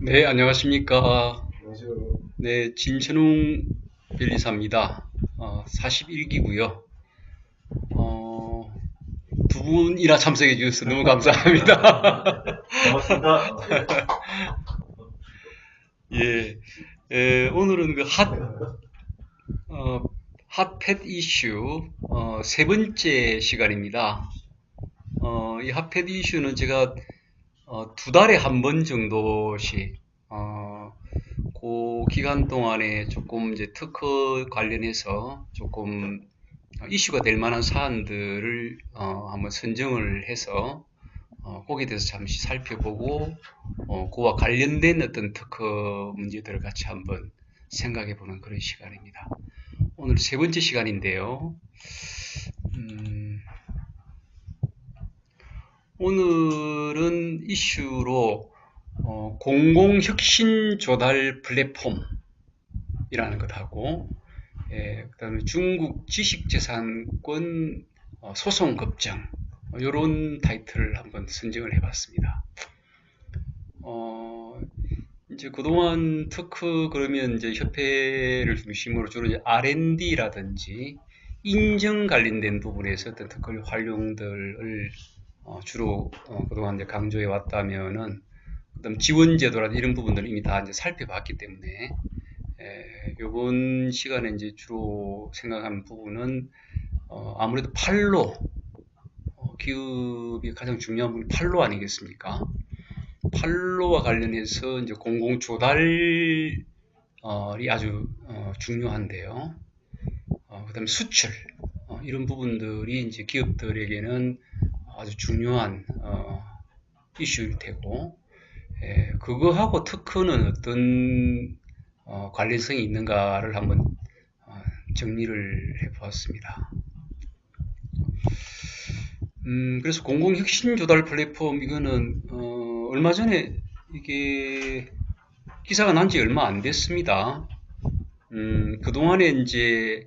네, 안녕하십니까. 안녕하세요. 네, 진천웅 변리사입니다. 41기고요. 두 분이나 참석해 주셔서 너무 감사합니다. 반갑습니다. 예, 오늘은 그 어, 핫펫 이슈, 세 번째 시간입니다. 이 핫펫 이슈는 제가 두 달에 한 번 정도씩, 그 기간 동안에 조금 이제 특허 관련해서 조금 이슈가 될 만한 사안들을 한번 선정을 해서 거기에 대해서 잠시 살펴보고 그와 관련된 어떤 특허 문제들을 같이 한번 생각해 보는 그런 시간입니다. 오늘 세 번째 시간인데요. 음, 오늘은 이슈로 공공혁신 조달 플랫폼이라는 것하고 그다음에 중국 지식재산권 소송 급정 이런 타이틀을 한번 선정을 해봤습니다. 어, 이제 그동안 특허 그러면 이제 협회를 중심으로 주로 이제 R&D라든지 인증 관련된 부분에서 어떤 특허의 활용들을 주로 그동안 이제 강조해 왔다면은 그다음 지원 제도라든지 이런 부분들을 이미 다 이제 살펴봤기 때문에 이번 시간에 이제 주로 생각하는 부분은 아무래도 판로 기업이 가장 중요한 부분이 판로 아니겠습니까? 판로와 관련해서 이제 공공 조달이 아주 중요한데요. 그다음에 수출 이런 부분들이 이제 기업들에게는 아주 중요한 이슈일 테고 그거하고 특허는 어떤 관련성이 있는가를 한번 정리를 해보았습니다. 그래서 공공혁신조달 플랫폼 이거는 얼마 전에 이게 기사가 난 지 얼마 안 됐습니다. 그동안에 이제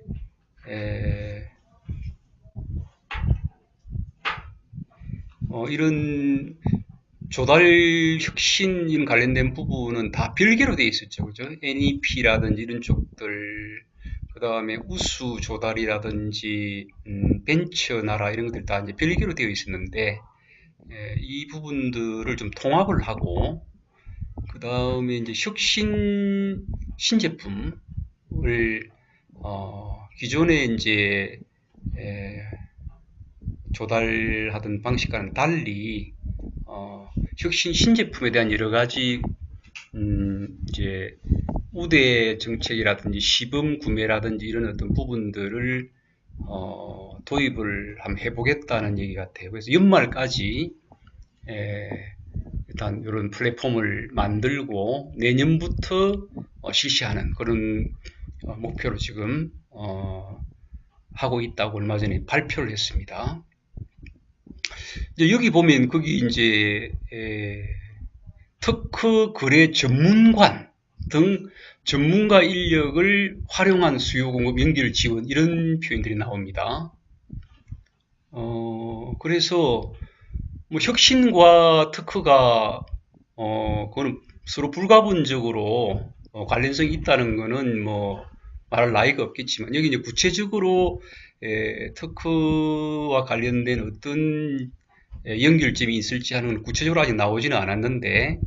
이런 조달 혁신 이런 관련된 부분은 다 별개로 되어 있었죠. 그죠? NEP라든지 이런 쪽들, 그 다음에 우수 조달이라든지, 벤처 나라 이런 것들 다 이제 별개로 되어 있었는데, 이 부분들을 좀 통합을 하고, 그 다음에 이제 혁신 신제품을, 기존에 이제, 에, 조달하던 방식과는 달리, 혁신 신제품에 대한 여러 가지 이제 우대 정책이라든지 시범 구매라든지 이런 어떤 부분들을 도입을 한번 해보겠다는 얘기 같아요. 그래서 연말까지 일단 이런 플랫폼을 만들고 내년부터 실시하는 그런 목표로 지금 하고 있다고 얼마 전에 발표를 했습니다. 이제 여기 보면 거기 이제 특허 거래 전문관 등 전문가 인력을 활용한 수요 공급 연결 지원 이런 표현들이 나옵니다. 그래서 뭐 혁신과 특허가 그거는 서로 불가분적으로 관련성이 있다는 거는 뭐 말할 나위가 없겠지만 여기 이제 구체적으로 특허와 관련된 어떤 연결점이 있을지 하는 구체적으로 아직 나오지는 않았는데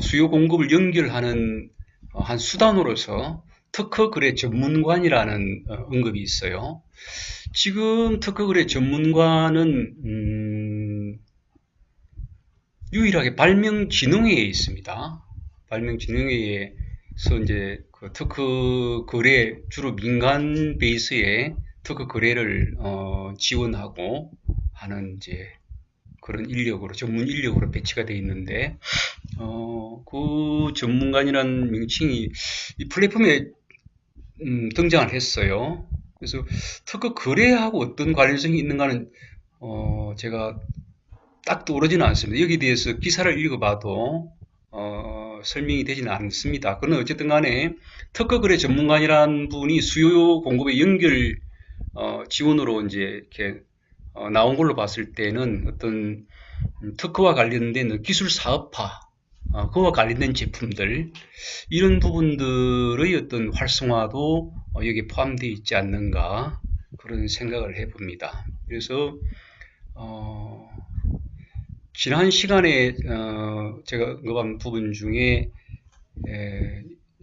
수요 공급을 연결하는 한 수단으로서 특허거래 전문관이라는 언급이 있어요. 지금 특허거래 전문관은 유일하게 발명진흥회에 있습니다. 발명진흥회에서 이제 그 특허 거래 주로 민간 베이스의 특허 거래를 지원하고 하는 이제 그런 인력으로 전문 인력으로 배치가 되어 있는데 그 전문가이라는 명칭이 이 플랫폼에 등장을 했어요. 그래서 특허 거래하고 어떤 관련성이 있는가는 제가 딱 떠오르지는 않습니다. 여기에 대해서 기사를 읽어봐도 설명이 되지는 않습니다. 그러나 어쨌든 간에 특허거래 전문가이라는 분이 수요 공급의 연결 지원으로 이제 이렇게 나온 걸로 봤을 때는 어떤 특허와 관련된 기술 사업화 그와 관련된 제품들, 이런 부분들의 어떤 활성화도 여기에 포함되어 있지 않는가, 그런 생각을 해봅니다. 그래서 지난 시간에 제가 언급한 부분 중에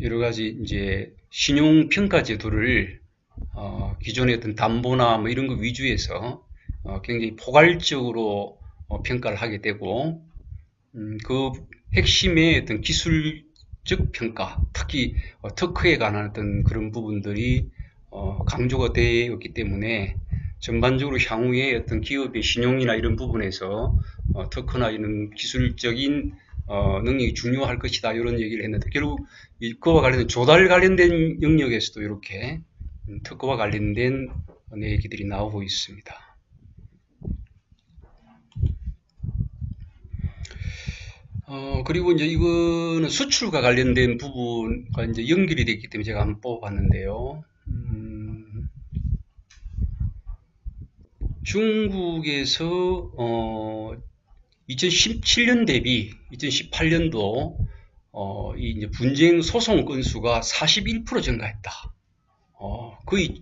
여러 가지 이제 신용 평가 제도를 기존의 어떤 담보나 뭐 이런 거 위주에서 굉장히 포괄적으로 평가를 하게 되고, 그 핵심의 어떤 기술적 평가, 특히 특허에 관한 어떤 그런 부분들이 강조가 되어 있기 때문에 전반적으로 향후에 어떤 기업의 신용이나 이런 부분에서 특허나 이런 기술적인 능력이 중요할 것이다, 이런 얘기를 했는데, 결국 그와 관련된 조달 관련된 영역에서도 이렇게 특허와 관련된 얘기들이 나오고 있습니다. 그리고 이제 이거는 수출과 관련된 부분과 이제 연결이 됐기 때문에 제가 한번 뽑아봤는데요. 중국에서 2017년 대비 2018년도 이 이제 분쟁 소송 건수가 41% 증가했다. 거의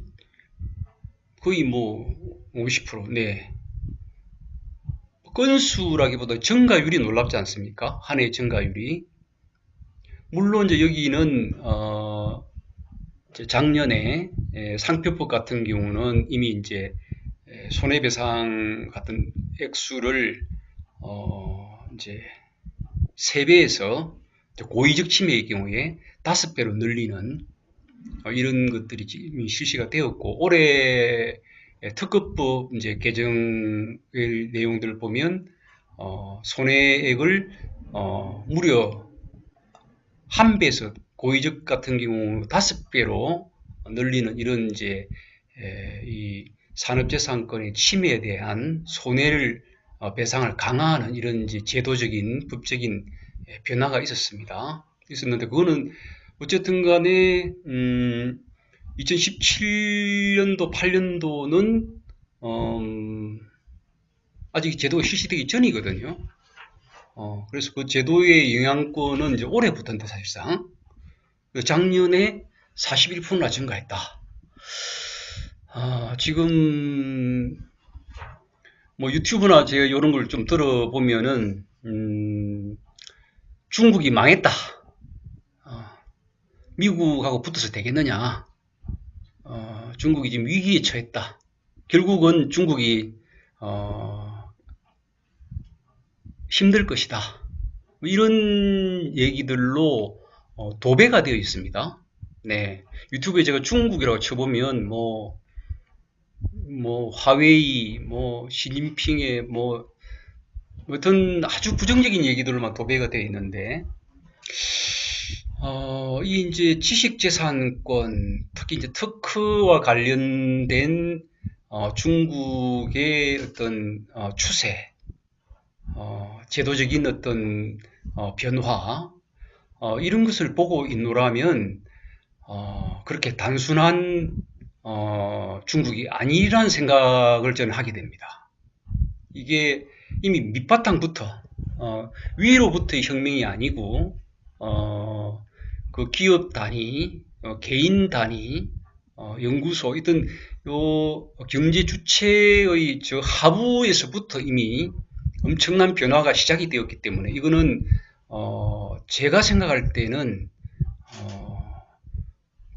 뭐 50%. 네. 건수라기보다 증가율이 놀랍지 않습니까? 한 해 증가율이. 물론 이제 여기는 작년에 상표법 같은 경우는 이미 이제 손해배상 같은 액수를 이제 3배에서 고의적 침해의 경우에 5배로 늘리는 이런 것들이 지금 실시가 되었고, 올해 특허법 이제 개정 내용들을 보면 손해액을 무려 1배에서 고의적 같은 경우 5배로 늘리는 이런 이제 이 산업재산권의 침해에 대한 손해를 배상을 강화하는 이런 이제 제도적인 법적인 변화가 있었는데, 그거는 어쨌든 간에 2017년도 8년도는 아직 제도가 실시되기 전이거든요. 그래서 그 제도의 영향권은 이제 올해 붙었는데, 사실상 작년에 41%나 증가했다. 지금 뭐 유튜브나 제가 이런 걸 좀 들어보면은 중국이 망했다, 미국하고 붙어서 되겠느냐, 중국이 지금 위기에 처했다, 결국은 중국이 힘들 것이다, 이런 얘기들로 도배가 되어 있습니다. 네, 유튜브에 제가 중국이라고 쳐보면 뭐 화웨이, 시진핑의 어떤 아주 부정적인 얘기들로만 도배가 되어 있는데, 이 이제 지식재산권, 특히 이제 특허와 관련된 중국의 어떤 추세, 제도적인 어떤 변화, 이런 것을 보고 있노라면 그렇게 단순한 중국이 아니라는 생각을 저는 하게 됩니다. 이게 이미 밑바탕부터 위로부터의 혁명이 아니고 그 기업 단위, 개인 단위, 연구소, 이런 요 경제 주체의 저 하부에서부터 이미 엄청난 변화가 시작이 되었기 때문에, 이거는 제가 생각할 때는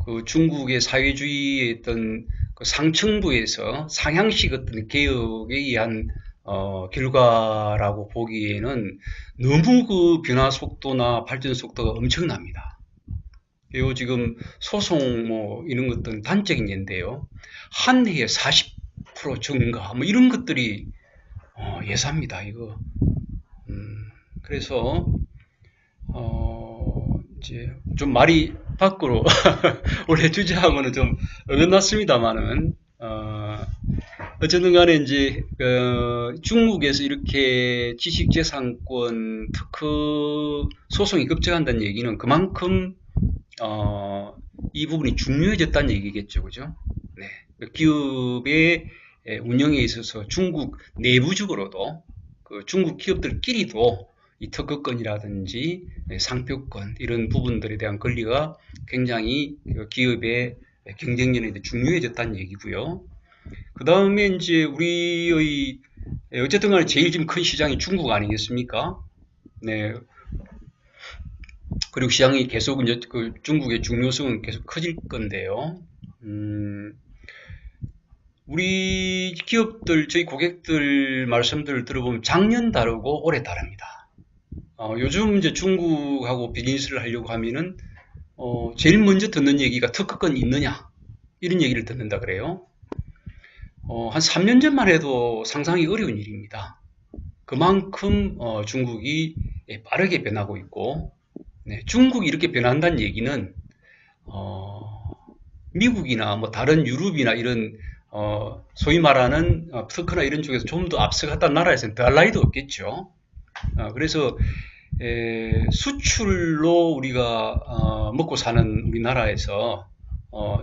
그 중국의 사회주의의 어떤 그 상층부에서 상향식 어떤 개혁에 의한 결과라고 보기에는 너무 그 변화 속도나 발전 속도가 엄청납니다. 그리고 지금 소송 뭐 이런 것들은 단적인 예인데요, 한 해에 40% 증가 뭐 이런 것들이 예사입니다, 이거. 그래서 이제 좀 말이 밖으로 원래 주제하고는 좀 어긋났습니다만은, 어쨌든 간에 이제 중국에서 이렇게 지식재산권 특허 소송이 급증한다는 얘기는 그만큼 이 부분이 중요해졌다는 얘기겠죠, 그죠? 네. 기업의 운영에 있어서 중국 내부적으로도 그 중국 기업들끼리도 이 특허권이라든지 상표권 이런 부분들에 대한 권리가 굉장히 기업의 경쟁력에 중요해졌다는 얘기고요. 그 다음에 이제 우리의 어쨌든 간에 제일 지금 큰 시장이 중국 아니겠습니까? 네. 그리고 시장이 계속 이제 그 중국의 중요성은 계속 커질 건데요. 우리 기업들, 저희 고객들 말씀들을 들어보면 작년 다르고 올해 다릅니다. 요즘 이제 중국하고 비즈니스를 하려고 하면은 제일 먼저 듣는 얘기가 특허권 있느냐 이런 얘기를 듣는다 그래요. 한 3년 전만 해도 상상이 어려운 일입니다. 그만큼 중국이 빠르게 변하고 있고, 네, 중국이 이렇게 변한다는 얘기는 미국이나 뭐 다른 유럽이나 이런 소위 말하는 특허나 이런 쪽에서 좀 더 앞서갔다는 나라에서는 더할 나위도 없겠죠. 그래서 수출로 우리가 먹고 사는 우리나라에서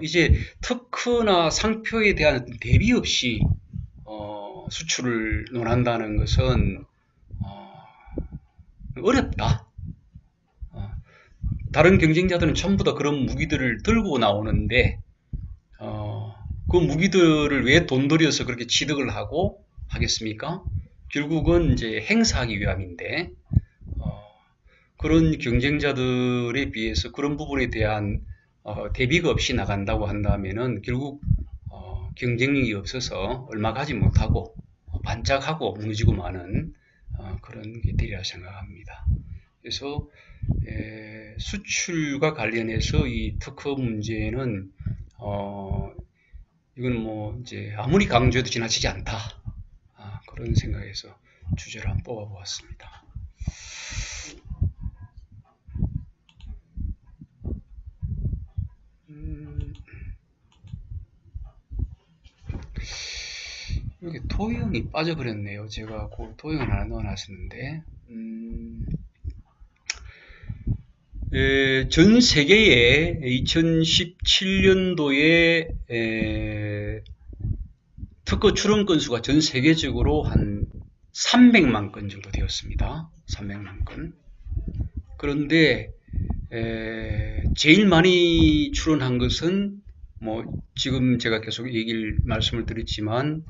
이제 특허나 상표에 대한 대비 없이 수출을 논한다는 것은 어렵다. 다른 경쟁자들은 전부 다 그런 무기들을 들고 나오는데 그 무기들을 왜 돈 들여서 그렇게 취득을 하고 하겠습니까? 결국은 이제 행사하기 위함인데 그런 경쟁자들에 비해서 그런 부분에 대한 대비가 없이 나간다고 한다면은 결국 경쟁력이 없어서 얼마 가지 못하고 반짝하고 무너지고 마는 그런 게 되리라 생각합니다. 그래서 수출과 관련해서 이 특허 문제는 이건 뭐 이제 아무리 강조해도 지나치지 않다. 그런 생각에서 주제를 한번 뽑아보았습니다. 여기 도형이 빠져버렸네요. 제가 그 도형을 하나 넣어놨었는데 전 세계에 2017년도에 특허 출원 건수가 전 세계적으로 한 300만 건 정도 되었습니다. 300만 건. 그런데 제일 많이 출원한 것은 뭐 지금 제가 계속 말씀을 드렸지만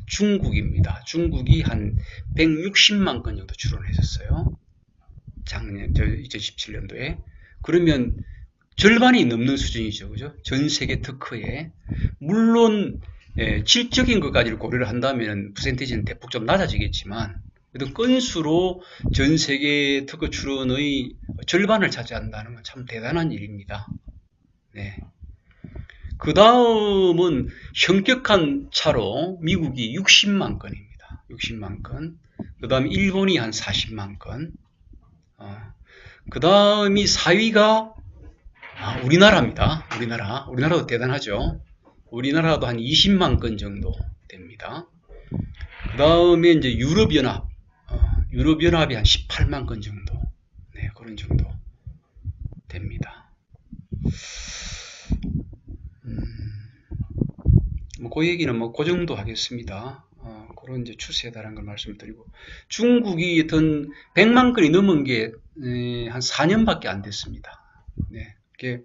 중국입니다. 중국이 한 160만 건 정도 출원했었어요. 작년 2017년도에. 그러면 절반이 넘는 수준이죠. 그죠? 전 세계 특허에. 물론 질적인 것까지를 고려를 한다면 퍼센티지는 대폭 좀 낮아지겠지만 그래도 건수로 전 세계 특허 출원의 절반을 차지한다는 건 참 대단한 일입니다. 네. 그 다음은 현격한 차로 미국이 60만 건입니다. 60만 건. 그 다음 일본이 한 40만 건. 그 다음이 4위가 우리나라입니다. 우리나라도 대단하죠. 우리나라도 한 20만 건 정도 됩니다. 그 다음에 이제 유럽연합이 한 18만 건 정도. 네, 그런 정도 됩니다. 그 얘기는 뭐 그 정도 하겠습니다. 그런 이제 추세다라는 걸 말씀드리고, 중국이 어떤 100만 건이 넘은 게 한 4년밖에 안 됐습니다. 네, 이게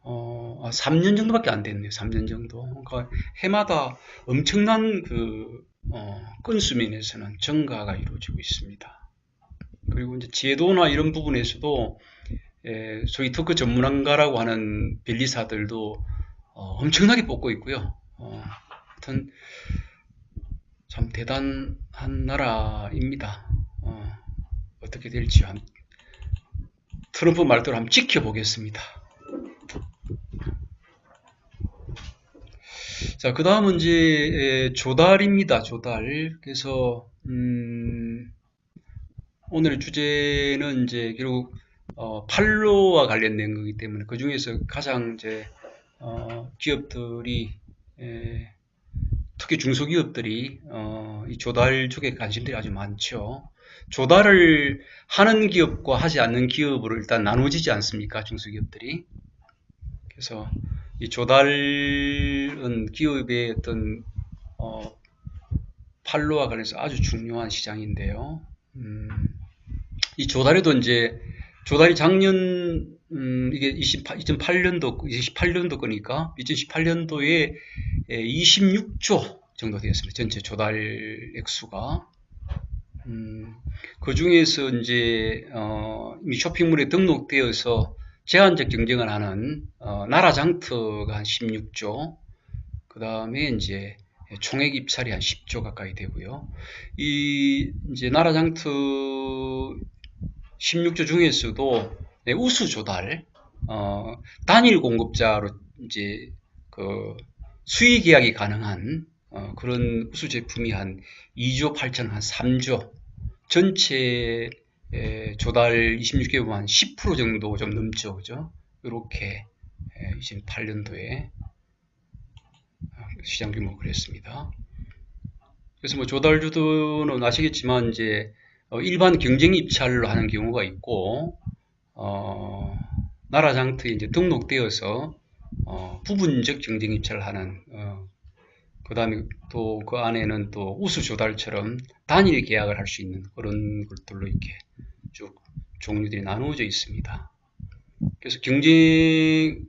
3년 정도밖에 안 됐네요. 3년 정도. 그러니까 해마다 엄청난 그 건수 면에서는 증가가 이루어지고 있습니다. 그리고 이제 제도나 이런 부분에서도 소위 특허 전문가라고 하는 변리사들도 엄청나게 뽑고 있고요. 하여튼 참 대단한 나라입니다. 어떻게 될지 트럼프 말대로 한번 지켜보겠습니다. 자, 그 다음은 이제 조달입니다. 조달. 그래서 오늘의 주제는 이제 결국 판로와 관련된 거기 때문에 그 중에서 가장 이제 기업들이 특히 중소기업들이 이 조달 쪽에 관심들이 아주 많죠. 조달을 하는 기업과 하지 않는 기업으로 일단 나누어지지 않습니까? 중소기업들이. 그래서 이 조달은 기업의 어떤 판로와 관련해서 아주 중요한 시장인데요. 이 조달에도 이제 조달이 작년 이게 2018년도 거니까 2018년도에 26조 정도 되었습니다. 전체 조달 액수가. 그 중에서 이제 이미 쇼핑몰에 등록되어서 제한적 경쟁을 하는 나라장터가 한 16조, 그 다음에 이제 총액 입찰이 한 10조 가까이 되고요. 이 이제 나라장터 16조 중에서도 우수 조달, 단일 공급자로 이제 그 수의 계약이 가능한 그런 우수 제품이 한 2조 8천 한 3조, 전체 조달 26개 보면 한 10% 정도 좀 넘죠, 그죠? 이렇게 28년도에 시장 규모 그랬습니다. 그래서 뭐 조달주도는 아시겠지만 이제 일반 경쟁 입찰로 하는 경우가 있고, 나라장터에 이제 등록되어서 부분적 경쟁 입찰을 하는, 그 다음에 또 그 안에는 또 우수 조달처럼 단일 계약을 할 수 있는 그런 것들로 이렇게 쭉 종류들이 나누어져 있습니다. 그래서 경쟁을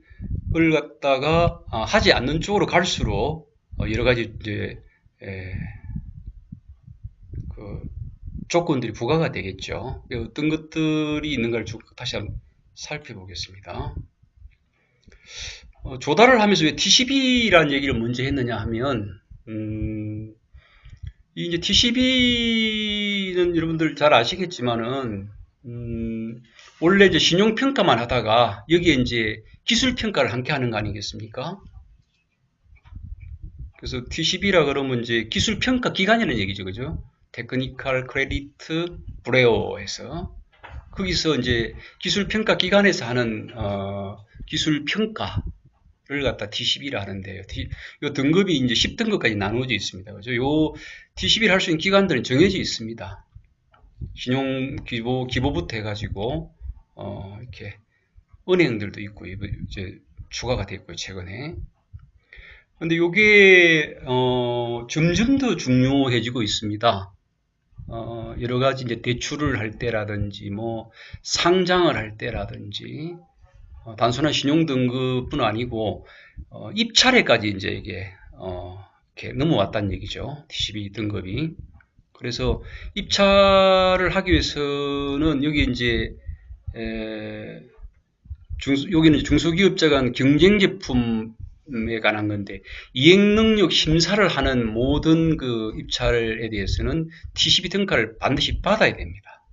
갖다가 하지 않는 쪽으로 갈수록 여러 가지 이제 그 조건들이 부과가 되겠죠. 어떤 것들이 있는가를 쭉 다시 한번 살펴보겠습니다. 조달을 하면서 왜 TCB라는 얘기를 먼저 했느냐 하면, 이제 TCB는 여러분들 잘 아시겠지만은, 원래 이제 신용평가만 하다가 여기에 이제 기술평가를 함께 하는 거 아니겠습니까? 그래서 TCB라 그러면 이제 기술평가 기관이라는 얘기죠. 그죠? 테크니컬 크레디트 브레어에서 거기서 이제 기술평가 기관에서 하는 기술평가를 갖다 TCB라 하는데요. 요 등급이 이제 10등급까지 나누어져 있습니다. 그죠? 요 TCB를 할 수 있는 기관들은 정해져 있습니다. 신용 기보부터 해가지고 이렇게 은행들도 있고 이제 추가가 됐고요, 최근에. 근데 요게 점점 더 중요해지고 있습니다. 여러 가지 이제 대출을 할 때라든지 뭐 상장을 할 때라든지 단순한 신용 등급뿐 아니고 입찰에까지 이제 이게 이렇게 넘어왔다는 얘기죠. TCB 등급이. 그래서 입찰을 하기 위해서는 여기 이제 여기는 중소기업자 간 경쟁 제품에 관한 건데, 이행능력 심사를 하는 모든 그 입찰에 대해서는 TCB 등급을 반드시 받아야 됩니다.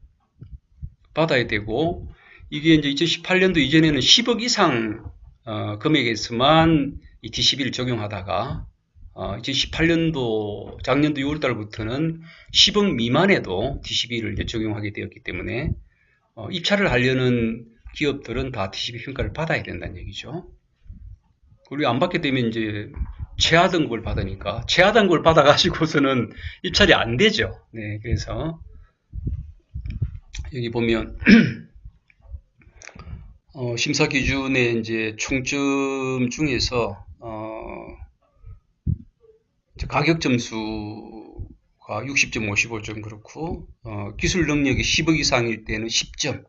받아야 되고, 이게 이제 2018년도 이전에는 10억 이상 금액에서만 이 TCB를 적용하다가 2018년도 작년도 6월달부터는 10억 미만에도 TCB를 이제 적용하게 되었기 때문에 입찰을 하려는 기업들은 다 TCB 평가를 받아야 된다는 얘기죠. 그리고 안 받게 되면 이제 최하 등급을 받으니까 최하 등급을 받아가지고서는 입찰이 안 되죠. 네, 그래서 여기 보면 심사 기준의 이제 총점 중에서 가격 점수가 60점, 55점 그렇고 기술 능력이 10억 이상일 때는 10점,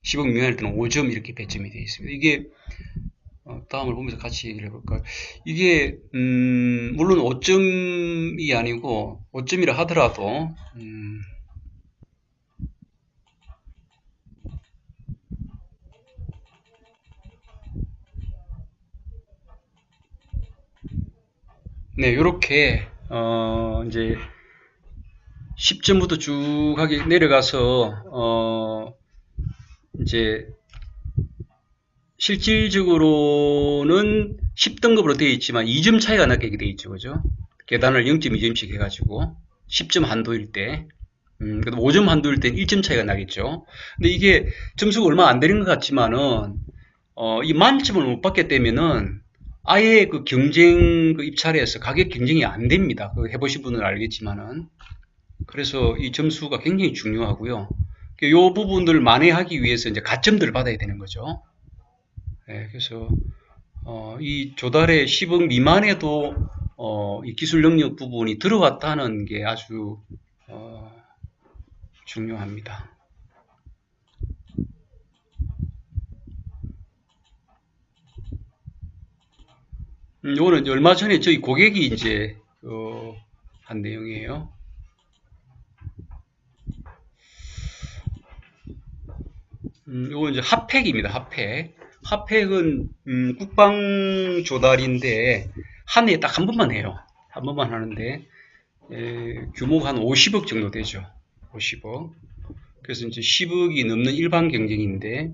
10억 미만일 때는 5점 이렇게 배점이 되어 있습니다. 이게 다음을 보면서 같이 얘기를 해볼까요? 이게 물론 5점이 아니고 5점이라 하더라도 네, 요렇게 이제 10점부터 쭉 하게 내려가서 이제 실질적으로는 10등급으로 되어 있지만 2점 차이가 나게 되어 있죠. 그죠? 계단을 0.2점씩 해가지고 10점 한도일 때 5점 한도일 때 1점 차이가 나겠죠. 근데 이게 점수가 얼마 안 되는 것 같지만은 이 만점을 못 받게 되면은 아예 그 경쟁 그 입찰에서 가격 경쟁이 안 됩니다. 그 해보신 분은 알겠지만은. 그래서 이 점수가 굉장히 중요하고요. 이 부분들을 만회하기 위해서 이제 가점들을 받아야 되는 거죠. 네, 그래서 이 조달의 10억 미만에도 이 기술 능력 부분이 들어왔다는 게 아주 중요합니다. 요거는 얼마 전에 저희 고객이 이제 한 내용이에요. 요건 이제 핫팩입니다. 핫팩. 핫팩은 국방 조달인데 한 해에 딱 한 번만 해요. 한 번만 하는데 규모가 한 50억 정도 되죠. 50억. 그래서 이제 10억이 넘는 일반 경쟁인데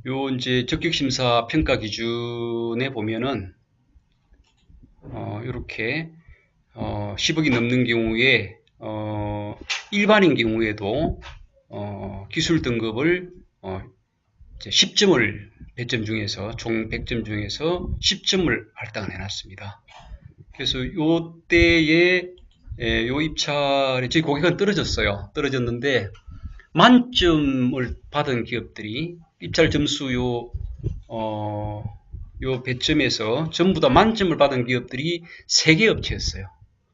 요 이제 적격심사 평가 기준에 보면은 이렇게 10억이 넘는 경우에 일반인 경우에도 기술 등급을 이제 10점을 100점 중에서 총 100점 중에서 10점을 할당을 해놨습니다. 그래서 요 때에 요 입찰에 저희 고객은 떨어졌어요. 떨어졌는데 만점을 받은 기업들이 입찰 점수 요 100점에서 전부 다 만점을 받은 기업들이 3개 업체였어요.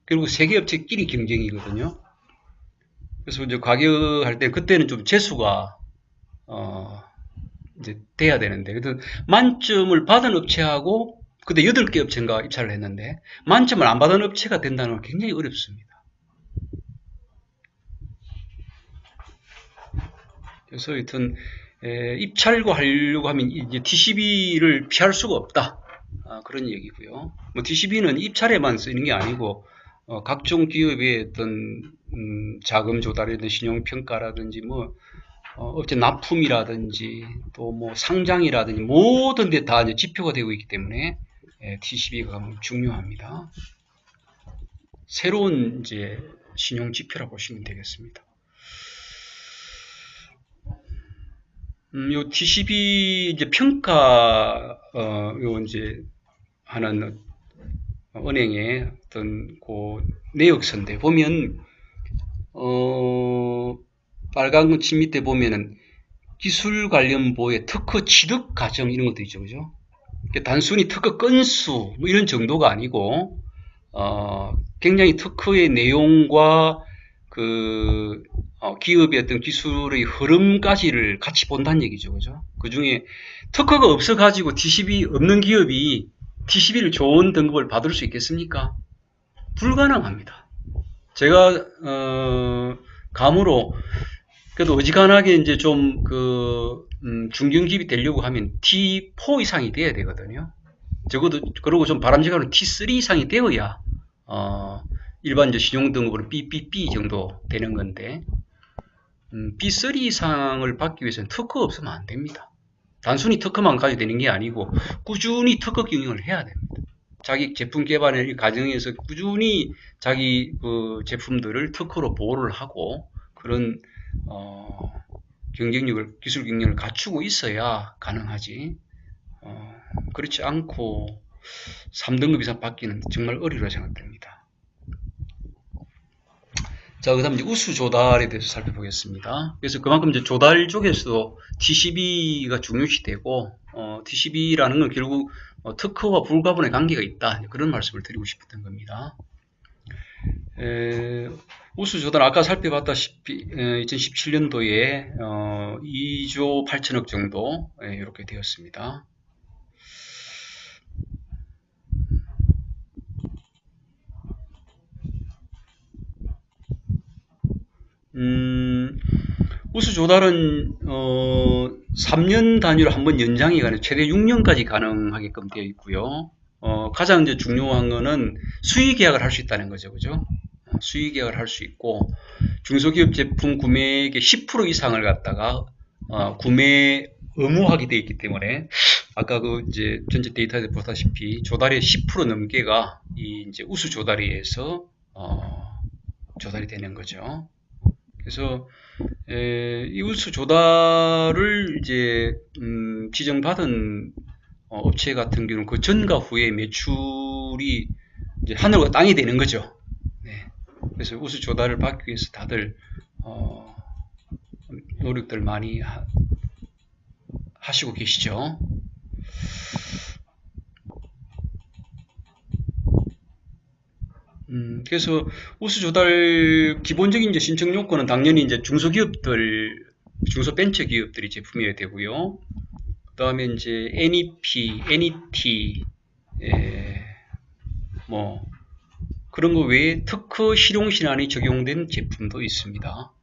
그리고 3개 업체끼리 경쟁이거든요. 그래서 이제 가격할 때 그때는 좀 재수가 이제 돼야 되는데, 그래서 만점을 받은 업체하고 그때 8개 업체인가 입찰을 했는데 만점을 안 받은 업체가 된다는 건 굉장히 어렵습니다. 그래서 하여튼 입찰고 하려고 하면 이제 TCB를 피할 수가 없다. 그런 얘기고요. 뭐 TCB는 입찰에만 쓰이는 게 아니고 각종 기업의 어떤 자금 조달이라든지 신용평가라든지 뭐 업체 납품이라든지 또 뭐 상장이라든지 모든 데 다 이제 지표가 되고 있기 때문에 TCB가 중요합니다. 새로운 이제 신용 지표라 보시면 되겠습니다. 요 TCB 이제 평가 요 이제 하는 은행의 어떤 그 내역서인데 보면 빨간 침 밑에 보면은 기술 관련 보호의 특허 취득 과정 이런 것도 있죠, 그죠? 단순히 특허 건수 뭐 이런 정도가 아니고 굉장히 특허의 내용과 그 기업의 어떤 기술의 흐름까지를 같이 본다는 얘기죠, 그죠? 그 중에 특허가 없어가지고 TCB 없는 기업이 TCB를 좋은 등급을 받을 수 있겠습니까? 불가능합니다. 제가 감으로 그래도 어지간하게 이제 좀 중견기업이 되려고 하면 T4 이상이 돼야 되거든요. 적어도 그러고 좀 바람직하면 T3 이상이 되어야 일반 신용 등급으로 BBB 정도 되는 건데 B3 이상을 받기 위해서는 특허 없으면 안 됩니다. 단순히 특허만 가지고 되는 게 아니고 꾸준히 특허 경영을 해야 됩니다. 자기 제품 개발의 과정에서 꾸준히 자기 그 제품들을 특허로 보호를 하고 그런 경쟁력을 기술 경쟁력을 갖추고 있어야 가능하지. 그렇지 않고 3등급 이상 받기는 정말 어려워 생각됩니다. 자, 그 다음 이제 우수 조달에 대해서 살펴보겠습니다. 그래서 그만큼 이제 조달 쪽에서도 TCB가 중요시 되고, TCB라는 건 결국 특허와 불가분의 관계가 있다. 그런 말씀을 드리고 싶었던 겁니다. 우수 조달 아까 살펴봤다시피 2017년도에 2조 8천억 정도 이렇게 되었습니다. 우수 조달은 3년 단위로 한번 연장이 가능, 최대 6년까지 가능하게끔 되어 있고요. 가장 이제 중요한 거는 수의 계약을 할 수 있다는 거죠, 그죠? 수의 계약을 할 수 있고 중소기업 제품 구매액의 10% 이상을 갖다가 구매 의무하게 되어 있기 때문에 아까 그 이제 전체 데이터에 보다시피 조달의 10% 넘게가 이 이제 우수 조달에서 조달이 되는 거죠. 그래서 이 우수 조달을 이제 지정받은 업체 같은 경우는 그 전과 후에 매출이 이제 하늘과 땅이 되는 거죠. 네. 그래서 우수 조달을 받기 위해서 다들 노력들 많이 하시고 계시죠. 그래서 우수 조달 기본적인 이제 신청 요건은 당연히 이제 중소기업들, 중소벤처기업들이 제품이어야 되고요. 그다음에 이제 NEP, NET, 뭐 그런 거 외에 특허 실용 신안이 적용된 제품도 있습니다.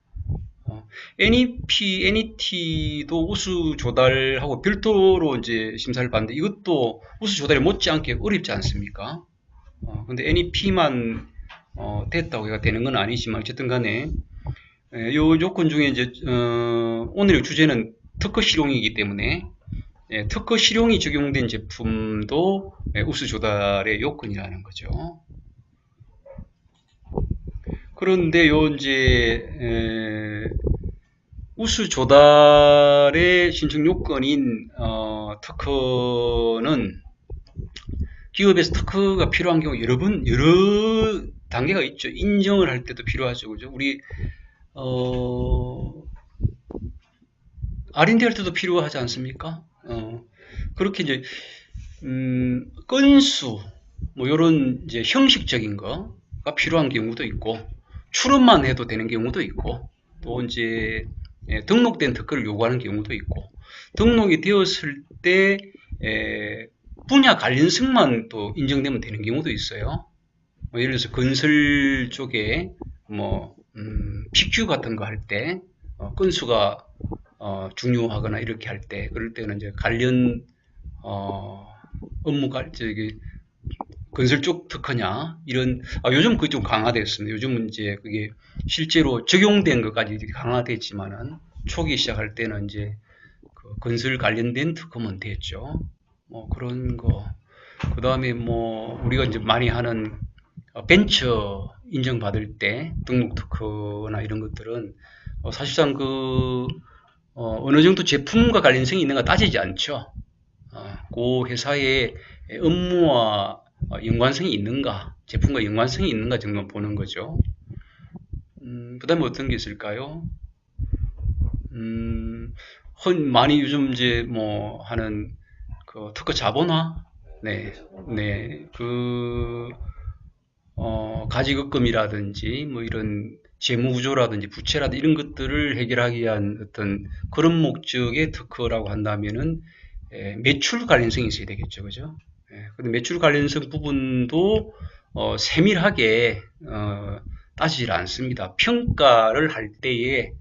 NEP, NET도 우수 조달하고 별도로 이제 심사를 받는데 이것도 우수 조달이 못지않게 어렵지 않습니까? 근데 NEP만 됐다고 해가 되는 건 아니지만 어쨌든 간에 요 조건 중에 이제 오늘의 주제는 특허 실용이기 때문에 특허 실용이 적용된 제품도 우수 조달의 요건이라는 거죠. 그런데 요 이제 우수 조달의 신청 요건인 특허는 기업에서 특허가 필요한 경우 여러 단계가 있죠. 인정을 할 때도 필요하죠. 그죠? 우리 R&D 할 때도 필요하지 않습니까? 그렇게 이제 건수 뭐 이런 이제 형식적인 거가 필요한 경우도 있고 출원만 해도 되는 경우도 있고 또 이제 등록된 특허를 요구하는 경우도 있고 등록이 되었을 때 분야 관련성만 또 인정되면 되는 경우도 있어요. 뭐 예를 들어서 건설 쪽에 뭐 PQ 같은 거 할 때 건수가 중요하거나 이렇게 할 때 그럴 때는 이제 관련 업무가 저기 건설 쪽 특허냐 이런 요즘 그게 좀 강화됐습니다. 요즘은 이제 그게 실제로 적용된 것까지 강화됐지만은 초기 시작할 때는 이제 그 건설 관련된 특허면 됐죠. 뭐 그런 거. 그 다음에 뭐 우리가 이제 많이 하는 벤처 인정받을 때 등록 특허나 이런 것들은 사실상 그 어느 정도 제품과 관련성이 있는가 따지지 않죠. 그 회사의 업무와 연관성이 있는가, 제품과 연관성이 있는가 정도 보는 거죠. 그 다음에 어떤 게 있을까요? 많이 요즘 이제 뭐 하는 그 특허 자본화, 가지급금이라든지 뭐 이런 재무구조라든지 부채라든지 이런 것들을 해결하기 위한 어떤 그런 목적의 특허라고 한다면은 매출 관련성이 있어야 되겠죠, 그죠? 근데 매출 관련성 부분도 세밀하게 따지질 않습니다. 평가를 할 때에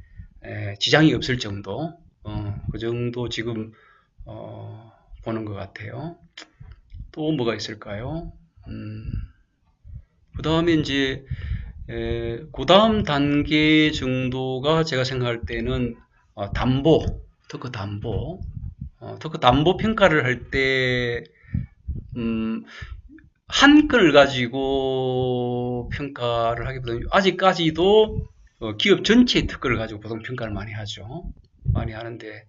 지장이 없을 정도, 그 정도 지금 보는 것 같아요. 또 뭐가 있을까요? 그 다음에 이제 그 다음 단계 정도가 제가 생각할 때는 특허 담보 평가를 할 때 한 건을 가지고 평가를 하기보다는 아직까지도 기업 전체의 특허를 가지고 보통 평가를 많이 하죠. 많이 하는데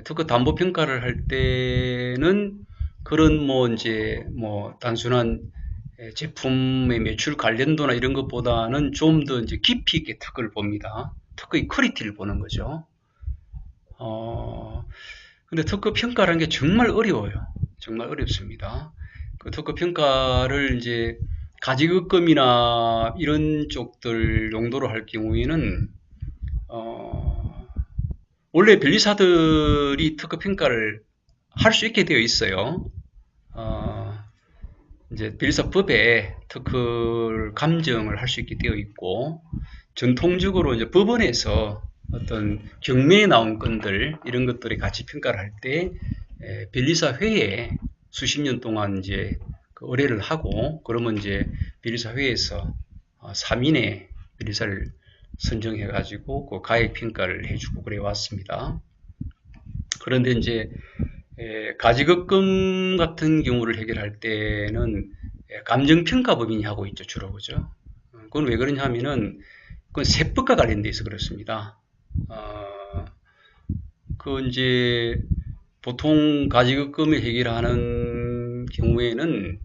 특허 담보 평가를 할 때는 그런 뭐 이제 뭐 단순한 제품의 매출 관련도나 이런 것보다는 좀 더 이제 깊이 있게 특허를 봅니다. 특허의 퀄리티를 보는 거죠. 근데 특허 평가라는 게 정말 어려워요. 정말 어렵습니다. 그 특허 평가를 이제 가지급금이나 이런 쪽들 용도로 할 경우에는 원래 변리사들이 특허 평가를 할 수 있게 되어 있어요. 이제 변리사법에 특허를 감정을 할 수 있게 되어 있고 전통적으로 이제 법원에서 어떤 경매에 나온 건들 이런 것들이 가치 평가를 할 때 변리사 회에 수십 년 동안 이제 그 의뢰를 하고 그러면 이제 변리사 회에서 3인의 변리사를 선정해 가지고 그 가액 평가를 해주고 그래 왔습니다. 그런데 이제 가지급금 같은 경우를 해결할 때는 감정평가법인이 하고 있죠, 주로. 그죠? 그건 왜 그러냐면은 그건 세법과 관련돼 있어 그렇습니다. 그 이제 보통 가지급금을 해결하는 경우에는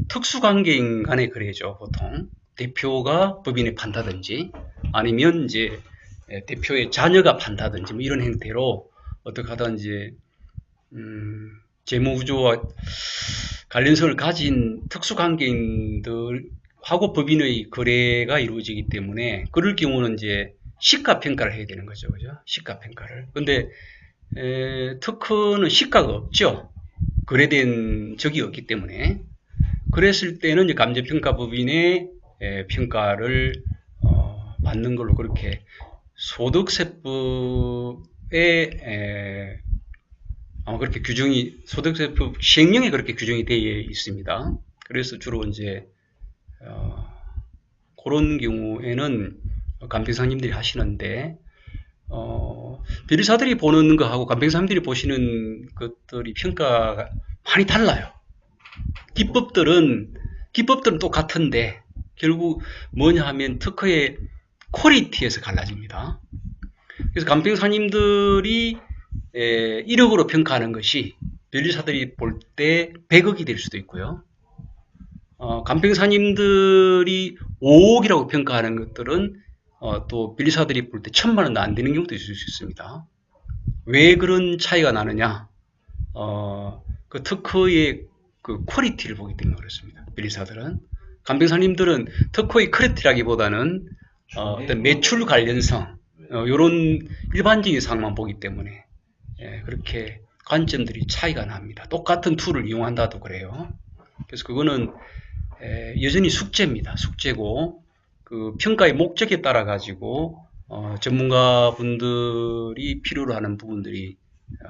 특수관계인 간의 거래죠, 보통. 대표가 법인에 판다든지 아니면 이제 대표의 자녀가 판다든지 뭐 이런 형태로 어떻게 하든지 재무구조와 관련성을 가진 특수관계인들 화고법인의 거래가 이루어지기 때문에 그럴 경우는 이제 시가 평가를 해야 되는 거죠. 그죠? 시가 평가를. 근데 특허는 시가가 없죠. 거래된 적이 없기 때문에. 그랬을 때는 이제 감정평가법인의 평가를 받는 걸로 그렇게 소득세법에 아마 그렇게 규정이 소득세법 시행령에 그렇게 규정이 되어 있습니다. 그래서 주로 이제 그런 경우에는 감평사님들이 하시는데 변리사들이 보는 거하고 감평사님들이 보시는 것들이 평가가 많이 달라요. 기법들은 똑같은데 결국 뭐냐 하면 특허의 퀄리티에서 갈라집니다. 그래서 감평사님들이 1억으로 평가하는 것이 변리사들이 볼 때 100억이 될 수도 있고요. 감평사님들이 5억이라고 평가하는 것들은 또 변리사들이 볼 때 1000만 원도 안 되는 경우도 있을 수 있습니다. 왜 그런 차이가 나느냐? 그 특허의 그 퀄리티를 보기 때문에 그렇습니다. 변리사들은. 감평사님들은 특허의 퀄리티라기보다는 어떤 매출 관련성, 이런 일반적인 사항만 보기 때문에 그렇게 관점들이 차이가 납니다. 똑같은 툴을 이용한다도 그래요. 그래서 그거는 여전히 숙제입니다. 숙제고 그 평가의 목적에 따라 가지고 전문가분들이 필요로 하는 부분들이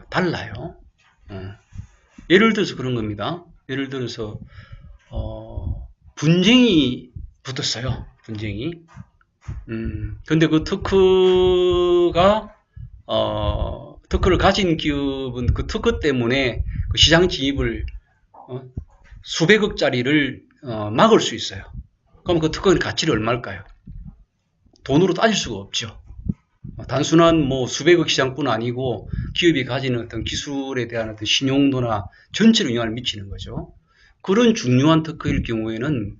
달라요. 예를 들어서 그런 겁니다. 예를 들어서 분쟁이 붙었어요. 분쟁이. 근데 그 특허를 가진 기업은 그 특허 때문에 그 시장 진입을 수백억짜리를 막을 수 있어요. 그럼 그 특허의 가치를 얼마일까요? 돈으로 따질 수가 없죠. 단순한 뭐 수백억 시장뿐 아니고 기업이 가지는 어떤 기술에 대한 어떤 신용도나 전체로 영향을 미치는 거죠. 그런 중요한 특허일 경우에는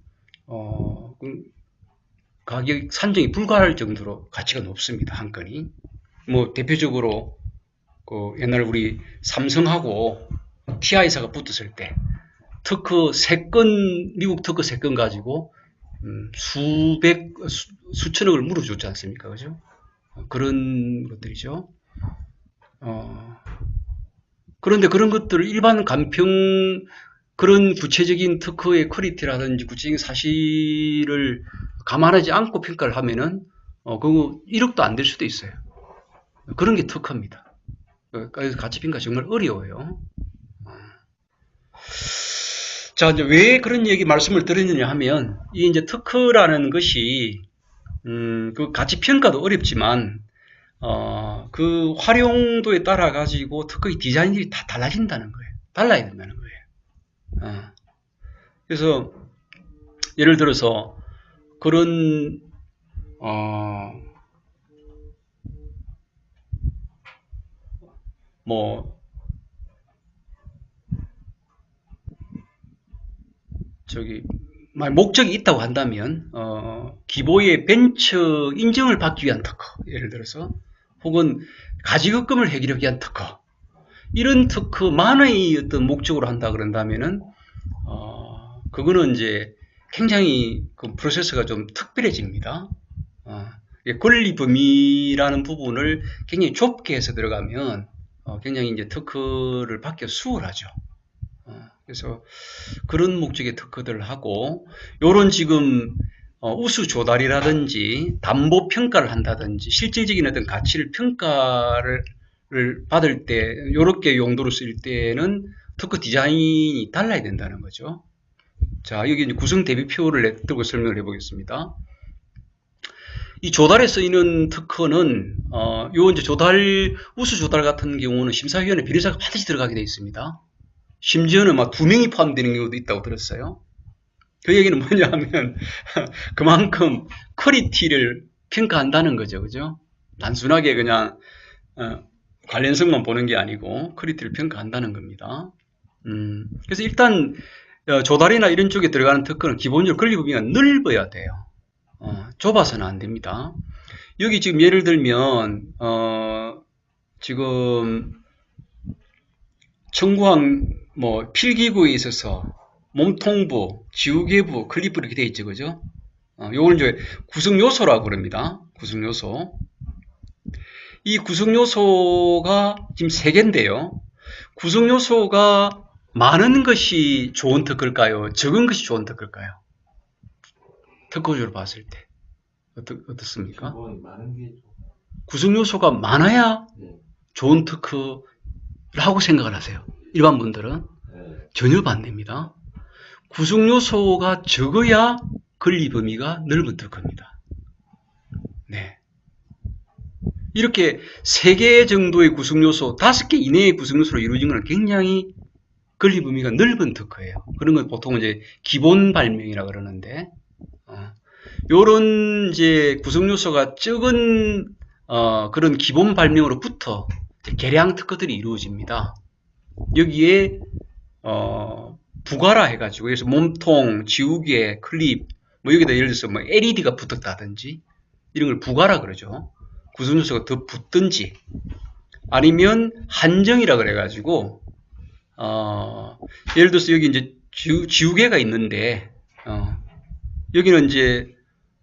가격 산정이 불가할 정도로 가치가 높습니다. 한 건이. 뭐 대표적으로 그 옛날 우리 삼성하고 TI사가 붙었을 때 특허 3건, 미국 특허 3건 가지고 수천억을 물어줬지 않습니까? 그죠? 그런 것들이죠. 그런데 그런 것들을 일반 간평, 그런 구체적인 특허의 퀄리티라든지 구체적인 사실을 감안하지 않고 평가를 하면은, 그거 1억도 안 될 수도 있어요. 그런 게 특허입니다. 그래서 가치평가 정말 어려워요. 자, 이제 왜 그런 말씀을 드렸느냐 하면, 이 이제 특허라는 것이, 그 가치평가도 어렵지만, 그 활용도에 따라 가지고 특허의 디자인들이 다 달라진다는 거예요. 달라야 된다는 거예요. 그래서, 예를 들어서, 그런, 목적이 있다고 한다면, 기보의 벤처 인정을 받기 위한 특허, 예를 들어서, 혹은 가지급금을 해결하기 위한 특허, 이런 특허만의 어떤 목적으로 한다 그런다면은, 그거는 이제 굉장히 그 프로세스가 좀 특별해집니다. 권리 범위라는 부분을 굉장히 좁게 해서 들어가면, 굉장히 이제 특허를 받기가 수월하죠. 그래서 그런 목적의 특허들을 하고, 요런 지금 우수 조달이라든지 담보 평가를 한다든지 실질적인 어떤 가치를 평가를 받을 때, 요렇게 용도로 쓸 때는 특허 디자인이 달라야 된다는 거죠. 자, 여기 이제 구성 대비표를 들고 설명을 해보겠습니다. 이 조달에 쓰이는 특허는, 요 이제 우수 조달 같은 경우는 심사위원회 변리사가 반드시 들어가게 되어 있습니다. 심지어는 막 2명이 포함되는 경우도 있다고 들었어요. 그 얘기는 뭐냐 하면, 그만큼 퀄리티를 평가한다는 거죠. 그죠? 단순하게 그냥, 관련성만 보는 게 아니고, 퀄리티를 평가한다는 겁니다. 그래서 일단, 조달이나 이런 쪽에 들어가는 특허는 기본적으로 권리 범위가 넓어야 돼요. 좁아서는 안 됩니다. 여기 지금 예를 들면, 지금, 청구한, 필기구에 있어서, 몸통부, 지우개부, 클립부 이렇게 되어 있죠. 그죠? 요걸 이제 구성요소라고 그럽니다. 구성요소. 이 구성요소가 지금 3개인데요. 구성요소가 많은 것이 좋은 특허일까요? 적은 것이 좋은 특허일까요? 특허적으로 봤을 때. 어떻습니까? 구성요소가 많아야 좋은 특허라고 생각을 하세요. 일반 분들은 전혀 반대입니다. 구성요소가 적어야 권리 범위가 넓은 특허입니다. 네. 이렇게 3개 정도의 구성요소, 5개 이내의 구성요소로 이루어진 것은 굉장히 권리 범위가 넓은 특허예요. 그런 건 보통 이제 기본 발명이라 그러는데, 요런 이제 구성요소가 적은, 그런 기본 발명으로부터 개량 특허들이 이루어집니다. 여기에, 부가라 해가지고, 그래서 몸통, 지우개, 클립, 뭐 여기다 예를 들어서 뭐 LED가 붙었다든지, 이런 걸 부가라 그러죠. 구성요소가 더 붙든지, 아니면 한정이라 그래가지고, 예를 들어서 여기 이제 지우개가 있는데, 여기는 이제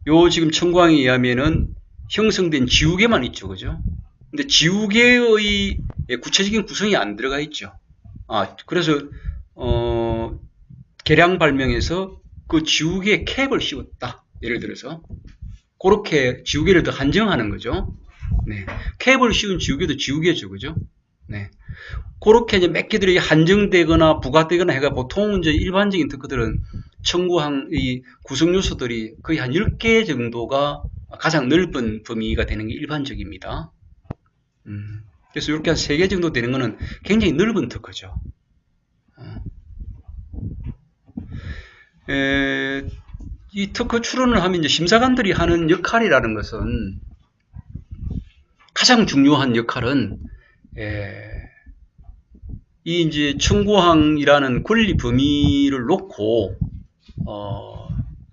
요 지금 청구항에 의하면은 형성된 지우개만 있죠. 그죠? 근데 지우개의 구체적인 구성이 안 들어가 있죠. 그래서, 개량 발명에서 그 지우개 캡을 씌웠다. 예를 들어서. 그렇게 지우개를 더 한정하는 거죠. 네. 캡을 씌운 지우개도 지우개죠. 그죠? 네. 그렇게 이제 몇 개들이 한정되거나 부과되거나 해가 보통 이제 일반적인 특허들은 청구한 이 구성 요소들이 거의 한 10개 정도가 가장 넓은 범위가 되는 게 일반적입니다. 그래서 이렇게 한 3개 정도 되는 거는 굉장히 넓은 특허죠. 이 특허 출원을 하면 이제 심사관들이 하는 역할이라는 것은 가장 중요한 역할은 이 이제 청구항이라는 권리 범위를 놓고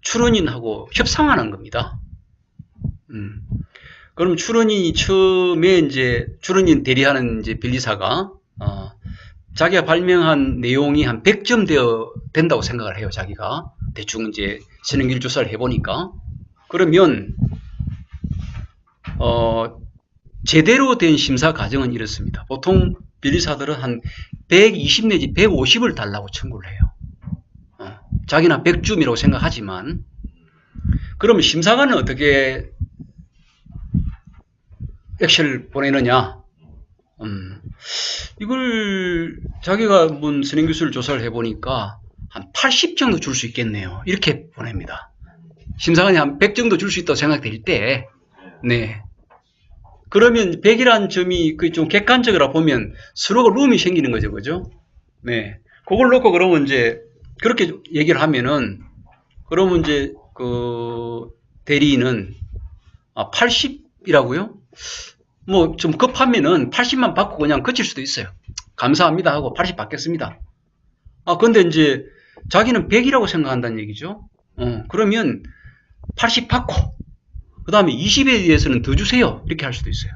출원인하고 협상하는 겁니다. 그럼 출원인이 처음에 이제 출원인 대리하는 이제 변리사가 자기가 발명한 내용이 한 100점 된다고 생각을 해요. 자기가 대충 이제 선행기를 조사를 해보니까 그러면 제대로 된 심사 과정은 이렇습니다. 보통 변리사들은 한 120 내지 150을 달라고 청구를 해요. 자기는 100점이라고 생각하지만 그러면 심사관은 어떻게 액션을 보내느냐? 이걸 자기가 문 선행교수를 조사를 해보니까 한 80 정도 줄 수 있겠네요. 이렇게 보냅니다. 심사관이 한 100 정도 줄 수 있다고 생각될 때, 네. 그러면 100이라는 점이 좀 객관적으로 보면 서로가 룸이 생기는 거죠. 그죠? 네. 그걸 놓고 그러면 이제 그렇게 얘기를 하면은 그러면 이제 그 대리인은 80이라고요? 뭐 좀 급하면은 80만 받고 그냥 그칠 수도 있어요. 감사합니다 하고 80 받겠습니다. 근데 이제 자기는 100이라고 생각한다는 얘기죠. 그러면 80 받고 그 다음에 20에 대해서는 더 주세요. 이렇게 할 수도 있어요.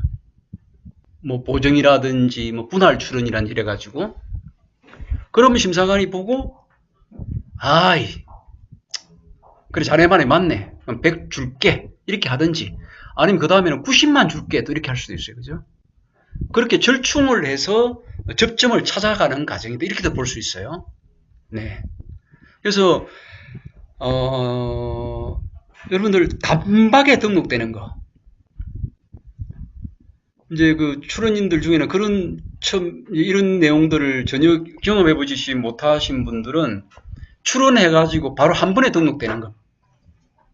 뭐 보정이라든지 뭐 분할 출원이란 이래가지고 그러면 심사관이 보고 그래 자네만에 맞네. 그럼 100 줄게. 이렇게 하든지 아니면 그 다음에는 90만 줄게. 또 이렇게 할 수도 있어요. 그죠? 그렇게 절충을 해서 접점을 찾아가는 과정이다. 이렇게도 볼 수 있어요. 네. 그래서 여러분들 단박에 등록되는 거. 이제 그 출원인들 중에는 이런 내용들을 전혀 경험해보지 못하신 분들은 출원해가지고 바로 한 번에 등록되는 거.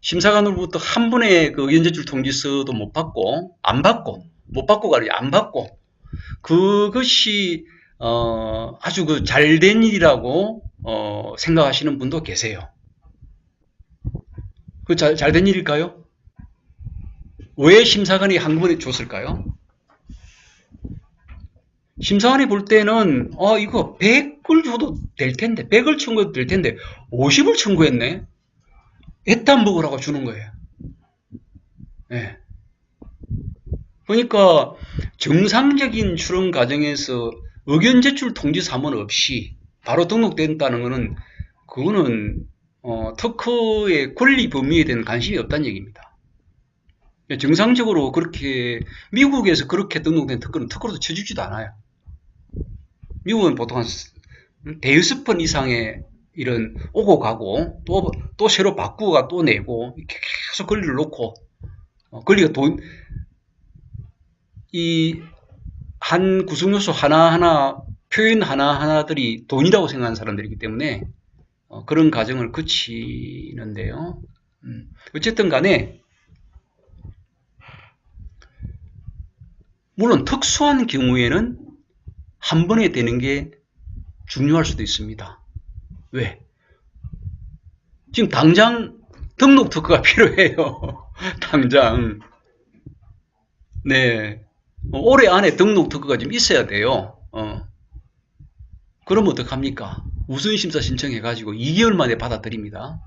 심사관으로부터 한 번에 그 의견 제출 통지서도 못 받고, 안 받고, 못 받고가 아니라 안 받고, 그것이, 아주 그 잘된 일이라고, 생각하시는 분도 계세요. 그 잘된 일일까요? 왜 심사관이 한꺼번에 줬을까요? 심사관이 볼 때는 이거 100을 줘도 될 텐데 100을 청구해도 될 텐데 50을 청구했네. 애딴 먹으라고 주는 거예요. 네. 그러니까 정상적인 출원 과정에서 의견 제출 통지 사문 없이 바로 등록된다는 것은 그거는 특허의 권리 범위에 대한 관심이 없다는 얘기입니다. 정상적으로 그렇게 미국에서 그렇게 등록된 특허는 특허로도 쳐주지도 않아요. 미국은 보통 한 대여섯 번 이상의 이런 오고 가고 또 새로 바꾸고 또 내고 이렇게 계속 권리를 놓고 권리가 이 한 구성요소 하나하나 표현 하나하나들이 돈이라고 생각하는 사람들이기 때문에 그런 과정을 거치는데요. 어쨌든 간에 물론 특수한 경우에는 한 번에 되는 게 중요할 수도 있습니다. 왜? 지금 당장 등록 특허가 필요해요. 당장. 네. 올해 안에 등록 특허가 좀 있어야 돼요. 그러면 어떡합니까? 우선심사 신청해가지고 2개월 만에 받아들입니다.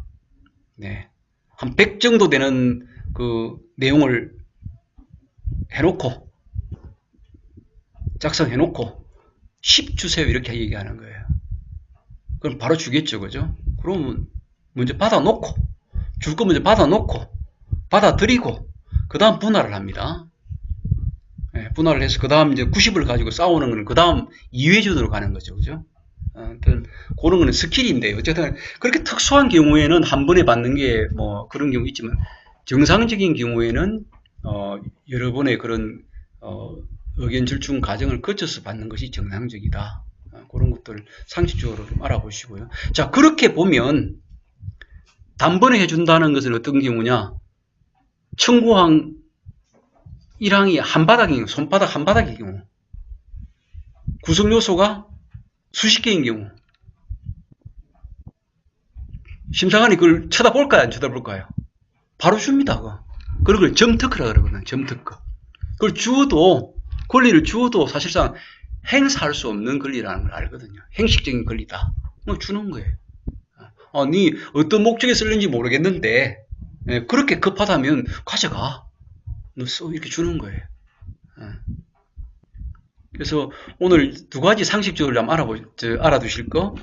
네. 한 100 정도 되는 그 내용을 해놓고, 작성해놓고, 10 주세요. 이렇게 얘기하는 거예요. 그럼 바로 주겠죠. 그죠? 그러면 먼저 받아놓고, 줄 거 먼저 받아놓고, 받아들이고, 그 다음 분할을 합니다. 네, 분할을 해서 그 다음 이제 90을 가지고 싸우는 거는 그 다음 2회전으로 가는 거죠. 그죠? 아무튼 그런 거는 스킬인데 어쨌든 그렇게 특수한 경우에는 한 번에 받는 게 뭐 그런 경우 있지만 정상적인 경우에는 여러 번의 그런 의견 절충 과정을 거쳐서 받는 것이 정상적이다. 그런 것들 상식적으로 좀 알아보시고요. 자, 그렇게 보면 단번에 해준다는 것은 어떤 경우냐? 청구항 1항이 한바닥인 경우, 손바닥 한바닥의 경우, 구성 요소가 수십 개인 경우, 심사관이 그걸 쳐다볼까요? 안 쳐다볼까요? 바로 줍니다. 그런 걸 점특허라 그러거든요. 점특허. 그걸 주어도, 권리를 주어도 사실상 행사할 수 없는 권리라는 걸 알거든요. 행식적인 권리다. 주는 거예요. 네 어떤 목적에 쓸는지 모르겠는데, 그렇게 급하다면 가져가. 너 써. 이렇게 주는 거예요. 그래서 오늘 두 가지 상식적으로 한번 알아두실 거.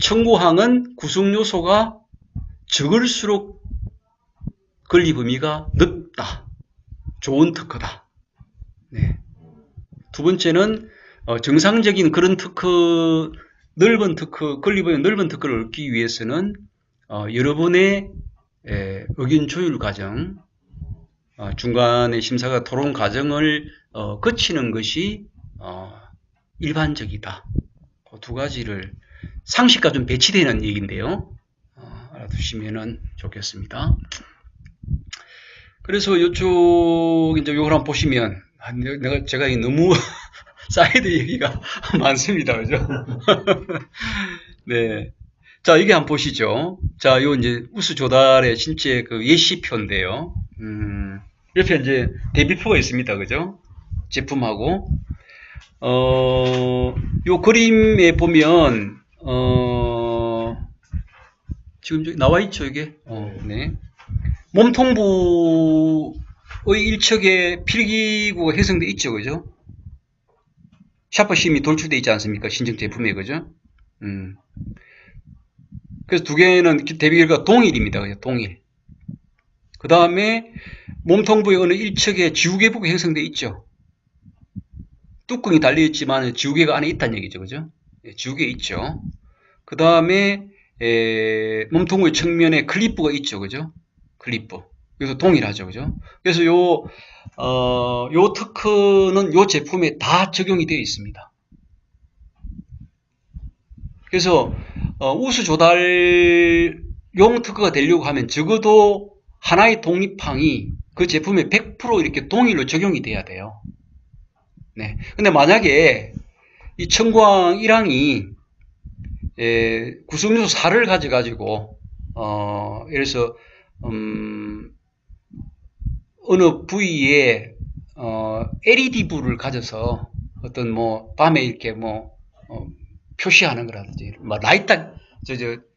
청구항은 구성 요소가 적을수록 권리 범위가 넓다. 좋은 특허다. 네. 두 번째는 정상적인 그런 특허, 넓은 특허, 권리 범위 넓은 특허를 얻기 위해서는 여러 번의 의견 조율 과정, 중간에 심사가 토론 과정을 거치는 것이 일반적이다. 그 두 가지를 상식과 좀 배치되는 얘기인데요. 알아두시면 좋겠습니다. 그래서 이쪽 이제 요걸 한번 보시면 제가 너무 사이드 얘기가 많습니다, 그죠? 네. 자, 이게 한번 보시죠. 자, 요 이제 우수 조달의 실제 그 예시표인데요. 옆에 이제 대비표가 있습니다, 그죠? 제품하고. 요 그림에 보면, 지금 저기 나와 있죠, 이게? 네. 몸통부의 일척에 필기구가 형성되어 있죠, 그죠? 샤퍼심이 돌출되어 있지 않습니까? 신청 제품에, 그죠? 그래서 두 개는 대비 결과가 동일입니다, 그죠? 동일. 그 다음에 몸통부의 어느 일척에 지우개부가 형성되어 있죠. 뚜껑이 달려있지만 지우개가 안에 있다는 얘기죠, 그죠? 지우개 있죠. 그 다음에 몸통부의 측면에 클립부가 있죠, 그죠? 클립부. 그래서 동일하죠, 그죠? 그래서 요 특허는 요 제품에 다 적용이 되어 있습니다. 그래서 우수 조달용 특허가 되려고 하면 적어도 하나의 독립항이 그 제품에 100% 이렇게 동일로 적용이 돼야 돼요. 네. 근데 만약에 이 청구항 1항이 구성요소 4를 가져가지고 예를 들어서 어느 부위에 LED 불을 가져서 어떤 뭐 밤에 이렇게 뭐 표시하는 거라든지 뭐 라이트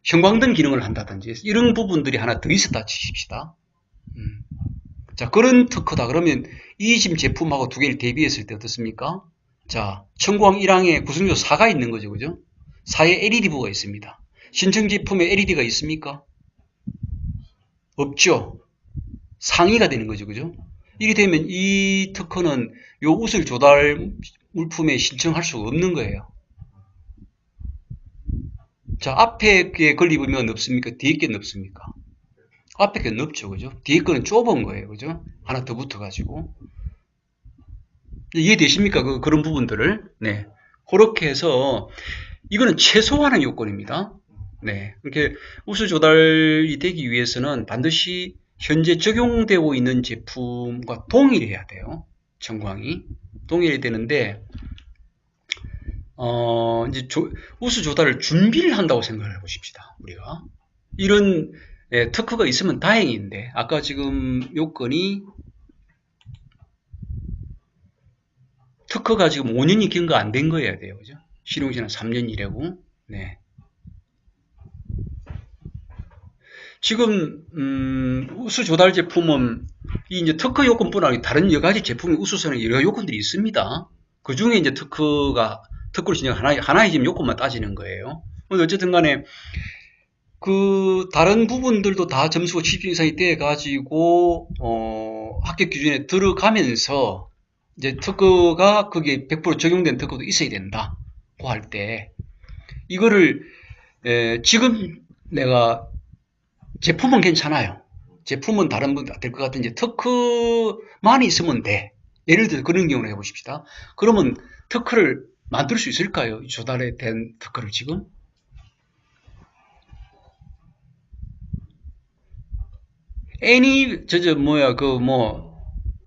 형광등 기능을 한다든지 이런 부분들이 하나 더 있었다 치십시다. 자, 그런 특허다. 그러면 이 지금 제품하고 두 개를 대비했을 때 어떻습니까? 자, 청구항 1항에 구성요소 4가 있는 거죠, 그죠? 4에 LED부가 있습니다. 신청 제품에 LED가 있습니까? 없죠. 상위가 되는 거죠. 그죠? 이렇게 되면 이 특허는 요 우슬 조달 물품에 신청할 수가 없는 거예요. 자, 앞에 게 걸리면 없습니까? 뒤에 게는 없습니까? 앞에 게는 없죠. 그죠? 뒤에 거는 좁은 거예요. 그죠? 하나 더 붙어가지고. 이해되십니까? 그런 부분들을. 네. 그렇게 해서, 이거는 최소화하는 요건입니다. 네. 이렇게 우수 조달이 되기 위해서는 반드시 현재 적용되고 있는 제품과 동일해야 돼요. 정광이. 동일해야 되는데, 이제 우수 조달을 준비를 한다고 생각을 해보십시다. 우리가. 이런, 특허가 있으면 다행인데, 아까 지금 요건이, 특허가 지금 5년이 경과 안 된 거여야 돼요. 그죠? 실용시는 3년이라고. 네. 지금, 우수 조달 제품은, 이제 특허 요건뿐 아니라 다른 여러 가지 제품의 우수성에 여러 요건들이 있습니다. 그 중에 이제 특허를 진행 하나의 지금 요건만 따지는 거예요. 어쨌든 간에, 다른 부분들도 다 점수가 70점 이상이 돼가지고, 합격 기준에 들어가면서, 이제 특허가 거기에 100% 적용된 특허도 있어야 된다. 고 할 때, 이거를, 지금 내가, 제품은 괜찮아요. 제품은 다른 분들 될 것 같은데, 특허만 있으면 돼. 예를 들어 그런 경우를 해보십시다. 그러면 특허를 만들 수 있을까요? 조달에 된 특허를 지금?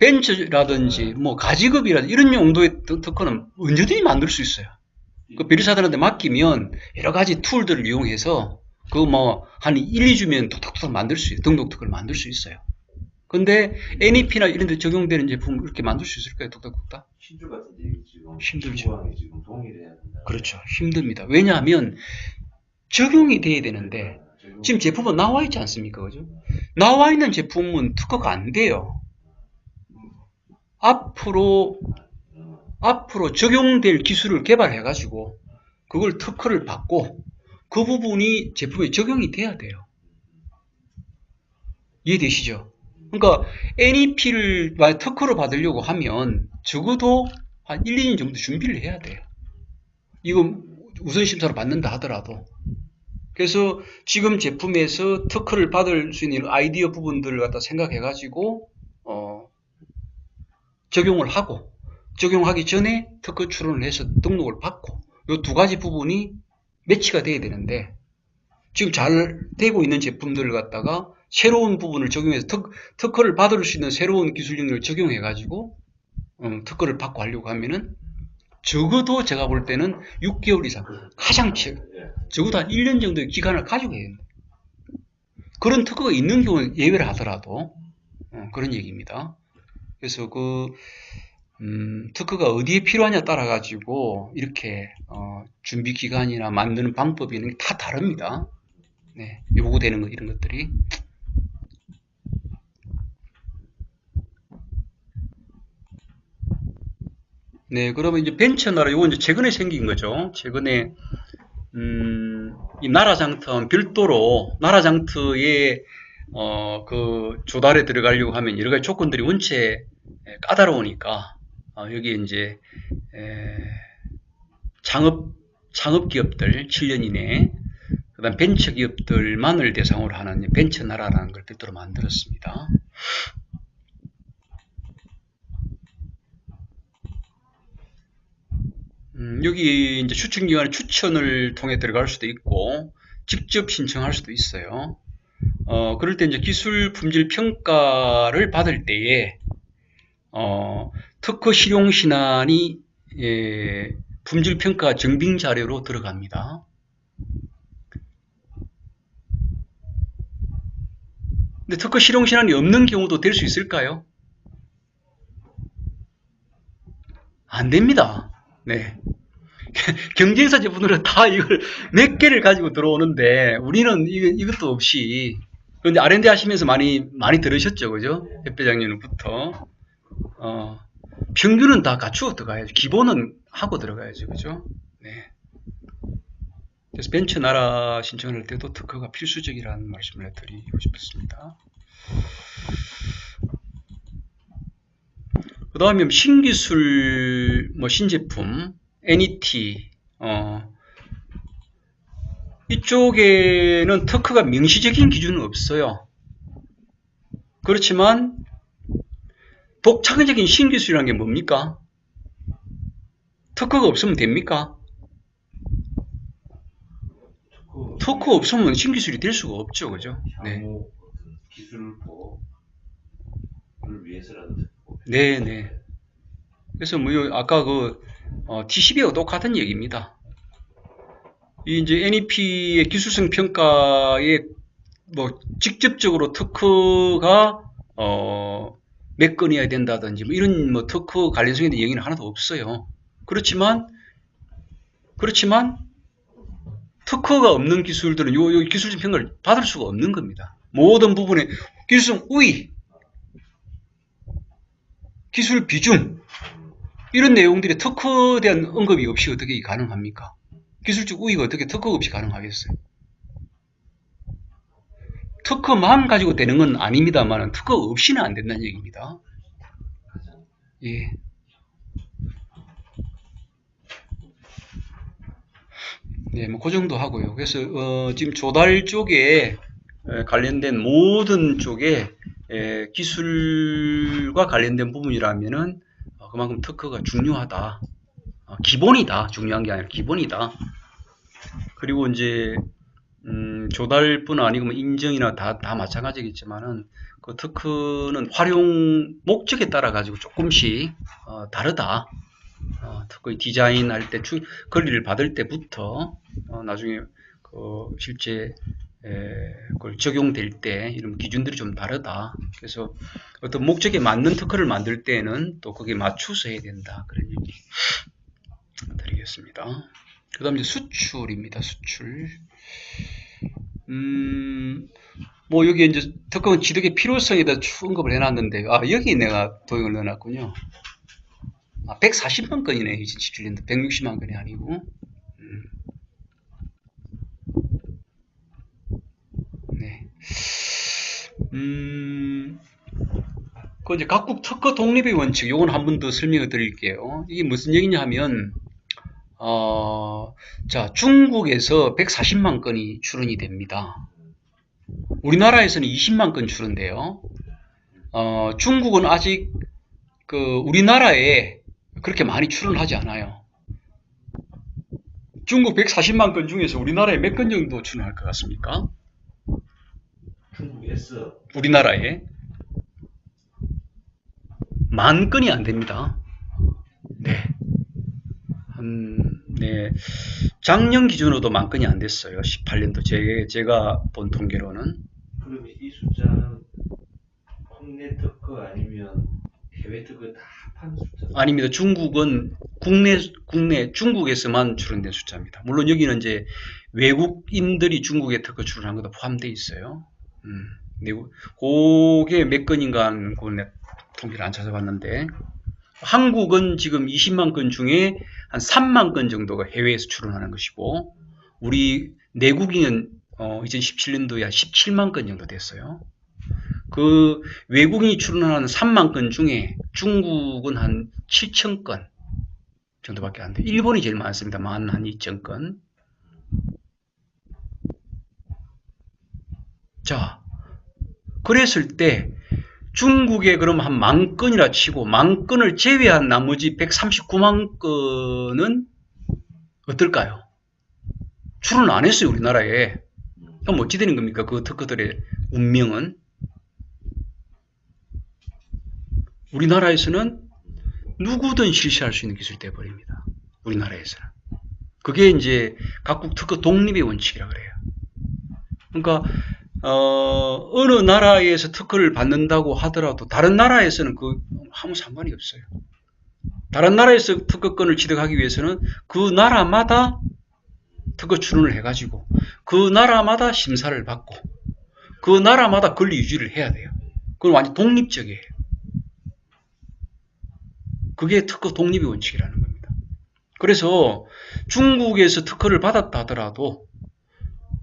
벤처라든지, 가지급이라든지, 이런 용도의 특허는 언제든지 만들 수 있어요. 그 변리사들한테 맡기면 여러 가지 툴들을 이용해서, 한 1, 2주면 톡톡톡 만들 수 있어요. 등록 특허를 만들 수 있어요. 근데, NEP나 이런 데 적용되는 제품을 그렇게 만들 수 있을까요? 톡톡톡? 신주 같은데 지금 힘들죠. 지금 동일해야 된다. 그렇죠. 힘듭니다. 왜냐하면, 적용이 돼야 되는데, 지금 제품은 나와 있지 않습니까? 그죠? 나와 있는 제품은 특허가 안 돼요. 앞으로 적용될 기술을 개발해가지고, 그걸 특허를 받고, 그 부분이 제품에 적용이 돼야 돼요. 이해되시죠? 그러니까, NEP를 특허를 받으려고 하면, 적어도 한 1, 2년 정도 준비를 해야 돼요. 이거 우선심사로 받는다 하더라도. 그래서 지금 제품에서 특허를 받을 수 있는 아이디어 부분들을 갖다 생각해가지고 적용을 하고, 적용하기 전에 특허 출원을 해서 등록을 받고, 이 두 가지 부분이 매치가 돼야 되는데, 지금 잘 되고 있는 제품들을 갖다가 새로운 부분을 적용해서 특허를 받을 수 있는 새로운 기술 능력을 적용해가지고 특허를 받고 하려고 하면은 적어도 제가 볼 때는 6개월 이상, 가장 적어도 한 1년 정도의 기간을 가지고 해야 됩니다. 그런 특허가 있는 경우는 예외를 하더라도 그런 얘기입니다. 그래서 특허가 어디에 필요하냐 따라 가지고 이렇게 준비 기간이나 만드는 방법이 다 다릅니다. 네, 요구되는 거 이런 것들이. 네, 그러면 이제 벤처나라 요거 이제 최근에 생긴 거죠. 최근에 이 나라장터는 별도로 나라장터에 조달에 들어가려고 하면 여러 가지 조건들이 원체 까다로우니까 여기에 이제 창업 기업들 7년 이내, 그다음 벤처 기업들만을 대상으로 하는 벤처 나라라는 걸 별도로 만들었습니다. 여기 이제 추천기관의 추천을 통해 들어갈 수도 있고, 직접 신청할 수도 있어요. 그럴 때 이제 기술 품질 평가를 받을 때에, 특허 실용 신안이, 품질 평가 정빙 자료로 들어갑니다. 근데 특허 실용 신안이 없는 경우도 될 수 있을까요? 안 됩니다. 네. 경쟁사 제품들은 다 이걸 몇 개를 가지고 들어오는데 우리는 이것도 없이. 그런데 R&D 하시면서 많이 들으셨죠, 그죠? 협회장님부터 평균은 다 갖추고 들어가야죠. 기본은 하고 들어가야죠, 그죠? 네. 그래서 벤처 나라 신청을 할 때도 특허가 필수적이라는 말씀을 드리고 싶었습니다. 그 다음에 신기술, 신제품, NET, 이쪽에는 특허가 명시적인 기준은 없어요. 그렇지만 독창적인 신기술이라는 게 뭡니까? 특허가 없으면 됩니까? 특허 없으면 신기술이 될 수가 없죠, 그죠? 네. 향후 어떤 기술 보호를 위해서라도 네. 그래서 아까 T12하고 똑같은 얘기입니다. 이 이제 NEP의 기술성 평가에 직접적으로 특허가 몇 건이어야 된다든지 이런 특허 관련성에 대한 얘기는 하나도 없어요. 그렇지만 특허가 없는 기술들은 요 기술적 평가를 받을 수가 없는 겁니다. 모든 부분에 기술성 우위, 기술 비중 이런 내용들이 특허에 대한 언급이 없이 어떻게 가능합니까? 기술적 우위가 어떻게 특허 없이 가능하겠어요? 특허만 가지고 되는 건 아닙니다만 특허 없이는 안 된다는 얘기입니다. 예. 네, 그 정도 하고요. 그래서 지금 조달 쪽에 관련된 모든 쪽에 기술과 관련된 부분이라면은 그만큼 특허가 중요하다. 기본이다. 중요한 게 아니라 기본이다. 그리고 이제 조달뿐 아니고 인증이나 다 마찬가지겠지만은 그 특허는 활용 목적에 따라 가지고 조금씩 다르다. 특허의 디자인할 때 권리를 받을 때부터 나중에 실제 그걸 적용될 때 이런 기준들이 좀 다르다. 그래서 어떤 목적에 맞는 특허를 만들 때는 또 거기에 맞춰서 해야 된다. 그런 얘기 드리겠습니다. 그 다음 이제 수출입니다. 수출. 여기 이제 특허 취득의 필요성에 대해 언급을 해놨는데, 여기 내가 도형을 넣어놨군요. 140만 건이네, 2017년도. 160만 건이 아니고. 네. 그 이제 각국 특허 독립의 원칙, 요건 한 번 더 설명을 드릴게요. 이게 무슨 얘기냐 하면, 자, 중국에서 140만 건이 출원이 됩니다. 우리나라에서는 20만 건 출원돼요. 중국은 아직 우리나라에 그렇게 많이 출원하지 않아요. 중국 140만 건 중에서 우리나라에 몇 건 정도 출원할 것 같습니까? 중국에서 우리나라에 10,000건이 안 됩니다. 네. 네. 작년 기준으로도 10,000건이 안 됐어요. 18년도 제가 본 통계로는. 그럼 이 숫자는 국내 특허 아니면 해외 특허 다 합한 숫자? 아닙니다. 중국은 국내 중국에서만 출원된 숫자입니다. 물론 여기는 이제 외국인들이 중국에 특허 출원한 것도 포함되어 있어요. 그게 몇 건인가 하는 그 통계를 안 찾아봤는데, 한국은 지금 20만 건 중에 한 3만 건 정도가 해외에서 출원하는 것이고, 우리 내국인은 2017년도에 한 17만 건 정도 됐어요. 그 외국인이 출원하는 3만 건 중에 중국은 한 7,000건 정도밖에 안 돼요. 일본이 제일 많습니다. 한 2,000건. 자, 그랬을 때 중국에 그럼 한 10,000건이라 치고 10,000건을 제외한 나머지 139만 건은 어떨까요? 출원 안 했어요, 우리나라에. 그럼 어찌 되는 겁니까? 그 특허들의 운명은? 우리나라에서는 누구든 실시할 수 있는 기술이 되어버립니다. 우리나라에서는. 그게 이제 각국 특허 독립의 원칙이라고 그래요. 그러니까 어느 나라에서 특허를 받는다고 하더라도 다른 나라에서는 아무 상관이 없어요. 다른 나라에서 특허권을 취득하기 위해서는 그 나라마다 특허 출원을 해가지고 그 나라마다 심사를 받고 그 나라마다 권리 유지를 해야 돼요. 그건 완전 독립적이에요. 그게 특허 독립의 원칙이라는 겁니다. 그래서 중국에서 특허를 받았다 하더라도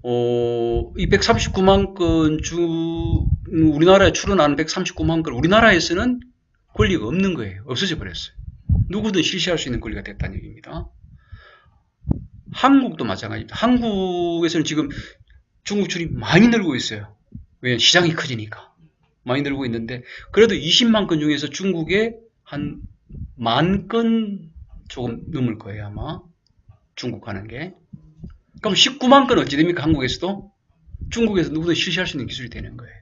이 139만 건 우리나라에 출원하는 139만 건 우리나라에서는 권리가 없는 거예요. 없어져 버렸어요. 누구든 실시할 수 있는 권리가 됐다는 얘기입니다. 한국도 마찬가지입니다. 한국에서는 지금 중국 출이 많이 늘고 있어요. 왜냐하면 시장이 커지니까. 많이 늘고 있는데 그래도 20만 건 중에서 중국에 한 10,000건 조금 넘을 거예요. 아마 중국 가는 게. 그럼 19만 건 어찌 됩니까? 한국에서도? 중국에서 누구든 실시할 수 있는 기술이 되는 거예요.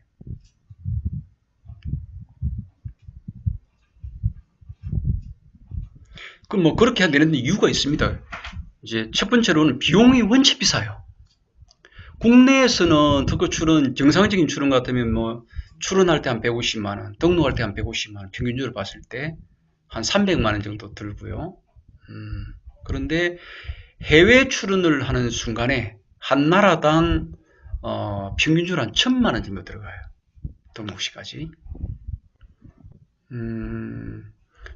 그럼 뭐 그렇게 해야 되는데 이유가 있습니다. 이제 첫 번째로는 비용이 원체 비싸요. 국내에서는 특허 출원, 정상적인 출원 같으면 뭐 출원할 때 한 150만 원, 등록할 때 한 150만 원, 평균적으로 봤을 때 한 300만 원 정도 들고요. 그런데 해외 출원을 하는 순간에 한 나라당 평균적으로 한 1,000만 원 정도 들어가요. 등록시까지.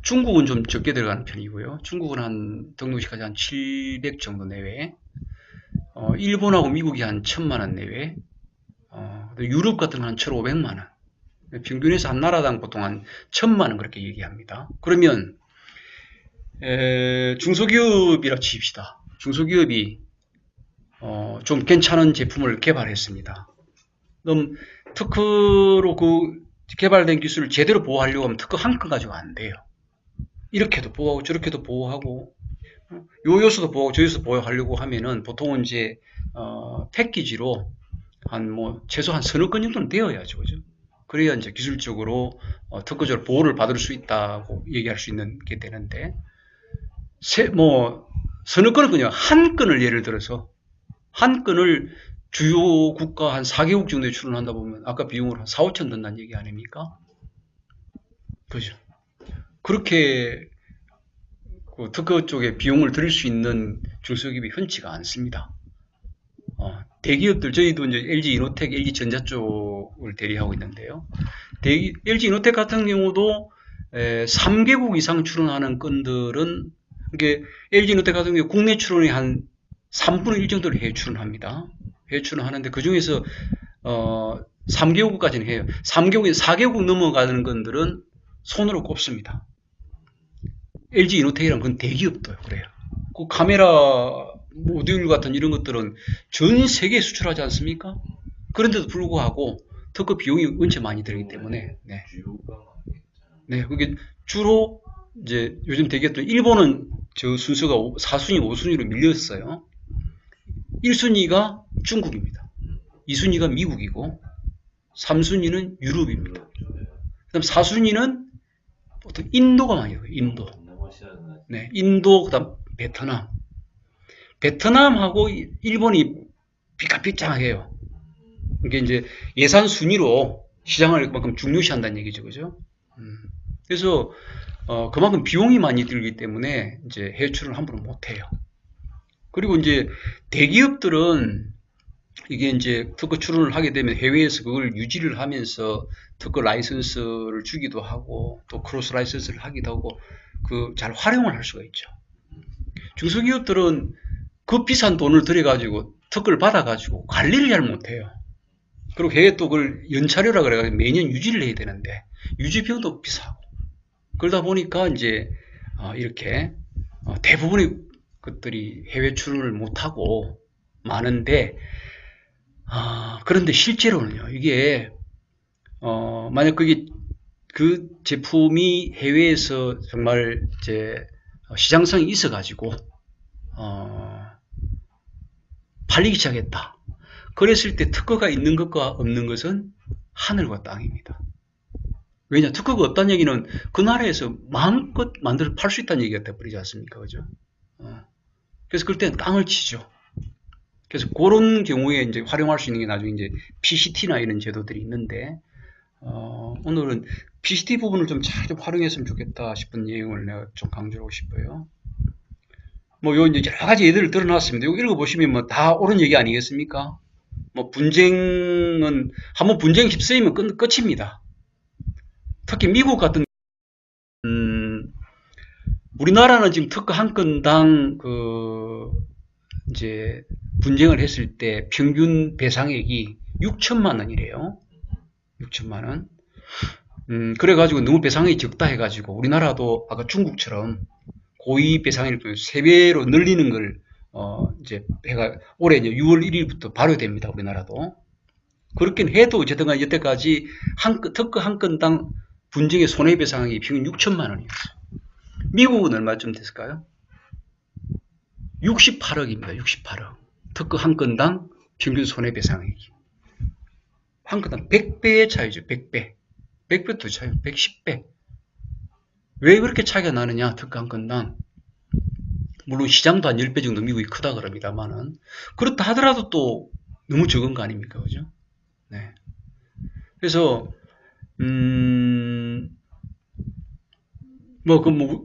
중국은 좀 적게 들어가는 편이고요. 중국은 한 등록시까지 한 700 정도 내외. 일본하고 미국이 한 1,000만 원 내외. 유럽 같은 건 한 1,500만 원. 평균에서 한 나라당 보통 한 1,000만 원 그렇게 얘기합니다. 그러면 중소기업이라 칩시다. 중소기업이 좀 괜찮은 제품을 개발했습니다. 그럼 특허로 그 개발된 기술을 제대로 보호하려고 하면 특허 한 건 가지고 안 돼요. 이렇게도 보호하고 저렇게도 보호하고 요 요소도 보호하고 저 요소도 보호하려고 하면은 보통은 이제 패키지로 한 뭐 최소한 서너 건 정도는 되어야죠, 그죠? 그래야 이제 기술적으로 특허적으로 보호를 받을 수 있다고 얘기할 수 있는 게 되는데 뭐 서너 건은 그냥 한 건을 예를 들어서 한 건을 주요 국가 한 4개국 정도에 출원한다 보면 아까 비용을 한 4, 5천 든다는 얘기 아닙니까? 그죠? 그렇게 그 특허 쪽에 비용을 들일 수 있는 중소기업이 흔치가 않습니다. 대기업들, 저희도 이제 LG 이노텍, LG 전자 쪽을 대리하고 있는데요. LG 이노텍 같은 경우도 3개국 이상 출원하는 건들은, 이게 LG 이노텍 같은 경우 국내 출원이 한 3분의 1 정도를 해외 출원합니다. 해외 출원하는데 그 중에서 3개국까지는 해요. 3개국에서 4개국 넘어가는 건들은 손으로 꼽습니다. LG 이노텍이란 건 대기업도 그래요. 그 카메라 모듈 같은 이런 것들은 전 세계에 수출하지 않습니까? 그런데도 불구하고 특허 비용이 원체 많이 들기 때문에 네, 그게 주로 이제 요즘 대기업들 일본은 저 순서가 4순위, 5순위로 밀렸어요. 1순위가 중국입니다. 2순위가 미국이고 3순위는 유럽입니다. 그다음 4순위는 보통 인도가 많이 오고요. 인도. 네, 인도 그다음 베트남. 베트남하고 일본이 삐까삐짝해요. 이게 이제 예산 순위로 시장을 그만큼 중요시한다는 얘기죠, 그죠? 그래서 그만큼 비용이 많이 들기 때문에 이제 해외 출원을 함부로 못 해요. 그리고 이제 대기업들은 이게 이제 특허 출원을 하게 되면 해외에서 그걸 유지를 하면서 특허 라이선스를 주기도 하고 또 크로스 라이선스를 하기도 하고 그 잘 활용을 할 수가 있죠. 중소기업들은 그 비싼 돈을 들여가지고 특허를 받아가지고 관리를 잘 못해요. 그리고 해외 또 그걸 연차료라 그래가지고 매년 유지를 해야 되는데 유지 비용도 비싸고 그러다 보니까 이제 이렇게 대부분의 것들이 해외 출원을 못하고 많은데 그런데 실제로는요 이게 만약 그게 그 제품이 해외에서 정말 이제 시장성이 있어가지고 팔리기 시작했다. 그랬을 때 특허가 있는 것과 없는 것은 하늘과 땅입니다. 왜냐? 특허가 없다는 얘기는 그 나라에서 마음껏 만들어 팔 수 있다는 얘기가 돼버리지 않습니까? 그죠? 그래서 그럴 때는 깡을 치죠. 그래서 그런 경우에 이제 활용할 수 있는 게 나중에 이제 PCT나 이런 제도들이 있는데, 오늘은 PCT 부분을 좀 잘 좀 활용했으면 좋겠다 싶은 내용을 내가 좀 강조하고 싶어요. 뭐, 요 이제 여러 가지 예들을 들어놨습니다. 이거 읽어보시면 뭐 다 옳은 얘기 아니겠습니까? 뭐, 분쟁은, 한번 분쟁 휩쓰이면 끝입니다. 특히 미국 같은, 우리나라는 지금 특허 한 건당 이제 분쟁을 했을 때 평균 배상액이 6천만 원이래요. 6천만 원. 그래가지고 너무 배상액이 적다 해가지고 우리나라도 아까 중국처럼 고의 배상액을 3배로 늘리는 걸 이제 올해 이제 6월 1일부터 발효됩니다. 우리나라도. 그렇긴 해도 어쨌든 간에 여태까지 특허 한 건당 분쟁의 손해배상액이 평균 6천만 원이었어요. 미국은 얼마쯤 됐을까요? 68억입니다. 68억. 특허 한 건당 평균 손해배상액이. 한 건당 100배의 차이죠. 100배. 100배도 차이, 110배. 왜 그렇게 차이가 나느냐, 특허 한 건당. 물론 시장도 한 10배 정도 미국이 크다 그럽니다만은. 그렇다 하더라도 또 너무 적은 거 아닙니까? 그죠? 네. 그래서,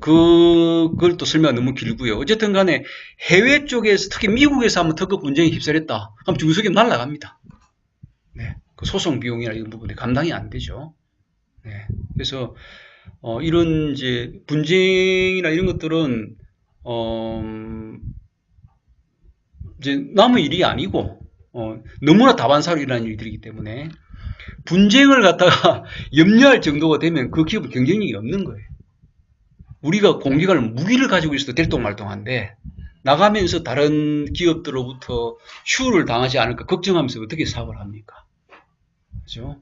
그걸 또 설명 너무 길고요. 어쨌든 간에 해외 쪽에서, 특히 미국에서 한번 특허 분쟁에 휩싸였다. 그럼 중소기업 날아갑니다. 네. 그 소송 비용이나 이런 부분이 감당이 안 되죠. 네. 그래서, 이런 이제 분쟁이나 이런 것들은, 이제 남의 일이 아니고, 너무나 다반사로 일어나는 일들이기 때문에, 분쟁을 갖다가 염려할 정도가 되면 그 기업은 경쟁력이 없는 거예요. 우리가 공기관을 무기를 가지고 있어도 될똥말똥한데 나가면서 다른 기업들로부터 휴를 당하지 않을까 걱정하면서 어떻게 사업을 합니까? 그죠?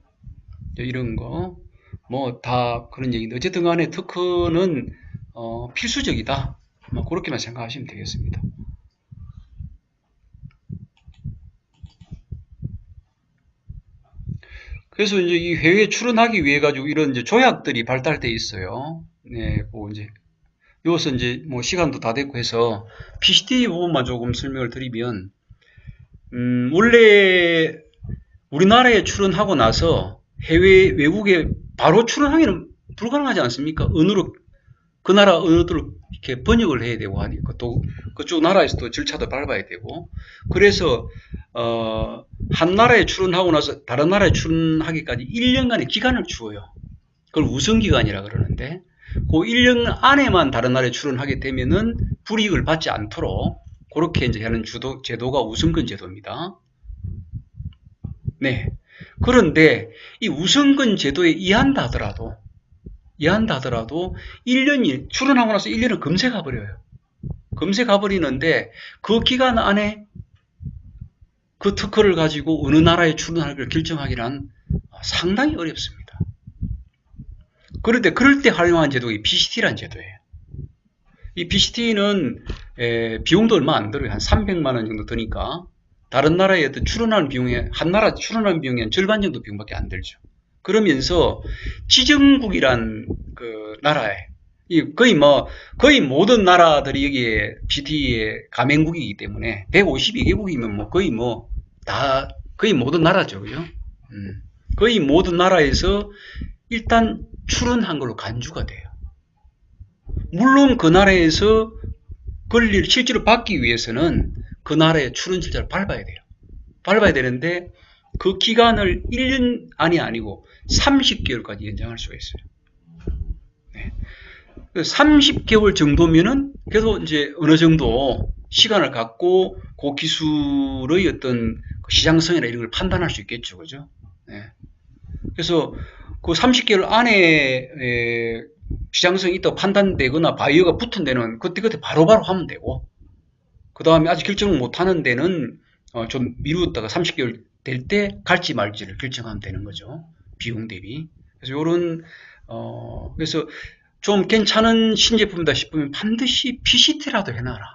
이런 거 뭐 다 그런 얘기인데 어쨌든 간에 특허는 필수적이다. 뭐 그렇게만 생각하시면 되겠습니다. 그래서 이제 이 해외에 출원하기 위해 가지고 이런 이제 조약들이 발달돼 있어요. 네, 뭐 이제 여기서 이제 뭐 시간도 다 됐고 해서 PCT 부분만 조금 설명을 드리면, 원래 우리나라에 출원하고 나서 외국에 바로 출원하기는 불가능하지 않습니까? 언어로, 그 나라 언어들을 이렇게 번역을 해야 되고 하니까 또 그쪽 나라에서도 절차도 밟아야 되고, 그래서, 한 나라에 출원하고 나서 다른 나라에 출원하기까지 1년간의 기간을 주어요. 그걸 우선기간이라 그러는데, 그 1년 안에만 다른 나라에 출원하게 되면은 불이익을 받지 않도록 그렇게 이제 하는 제도가 우선권 제도입니다. 네. 그런데 이 우선권 제도에 이한다 하더라도 1년이 출원하고 나서 1년은 금세 가버려요. 금세 가버리는데 그 기간 안에 그 특허를 가지고 어느 나라에 출원할지를 결정하기란 상당히 어렵습니다. 그런데 그럴 때 활용한 제도가 이 BCT라는 제도예요. 이 BCT는 비용도 얼마 안 들어요. 한 300만 원 정도 드니까 다른 나라에 어떤 출원하는 비용에 한 나라 출원하는 비용이 한 절반 정도 비용밖에 안 들죠. 그러면서 지정국이란 그 나라에 거의 모든 나라들이 여기에 BCT에 가맹국이기 때문에 152개국이면 뭐 거의 모든 나라죠, 그죠? 거의 모든 나라에서 일단 출원한 걸로 간주가 돼요. 물론 그 나라에서 권리를 실제로 받기 위해서는 그 나라의 출원 절차를 밟아야 돼요. 밟아야 되는데 그 기간을 1년 안이 아니고 30개월까지 연장할 수가 있어요. 네. 30개월 정도면은 그래도 이제 어느 정도 시간을 갖고 그 기술의 어떤 시장성이나 이런 걸 판단할 수 있겠죠, 그죠? 네. 그래서 그 30개월 안에 시장성이 있다고 판단되거나 바이어가 붙은 데는 그때 바로바로 하면 되고, 그 다음에 아직 결정을 못하는 데는 좀 미루었다가 30개월 될 때 갈지 말지를 결정하면 되는 거죠. 비용 대비. 그래서 그래서 좀 괜찮은 신제품이다 싶으면 반드시 PCT라도 해놔라.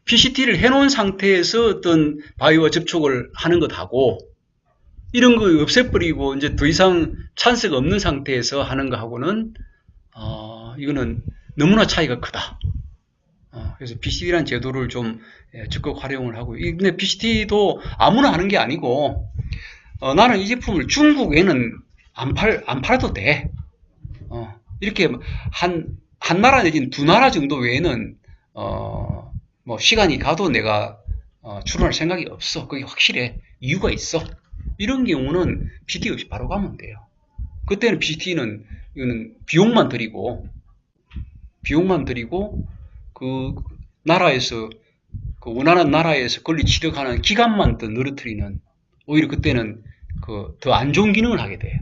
PCT를 해놓은 상태에서 어떤 바이오와 접촉을 하는 것하고 이런 거 없애버리고 이제 더 이상 찬스가 없는 상태에서 하는 거하고는 이거는 너무나 차이가 크다. 그래서 BCT라는 제도를 좀 적극 활용을 하고, 근데 BCT도 아무나 하는 게 아니고 나는 이 제품을 중국에는 안 팔아도 돼. 이렇게 한 나라 내지는 두 나라 정도 외에는 뭐 시간이 가도 내가 출원할 생각이 없어. 그게 확실해. 이유가 있어. 이런 경우는 BCT 없이 바로 가면 돼요. 그때는 BCT는 이거는 비용만 들이고 비용만 들이고 그 나라에서 그 원하는 나라에서 권리 취득하는 기간만 더 늘어뜨리는, 오히려 그때는 그 더 안 좋은 기능을 하게 돼요.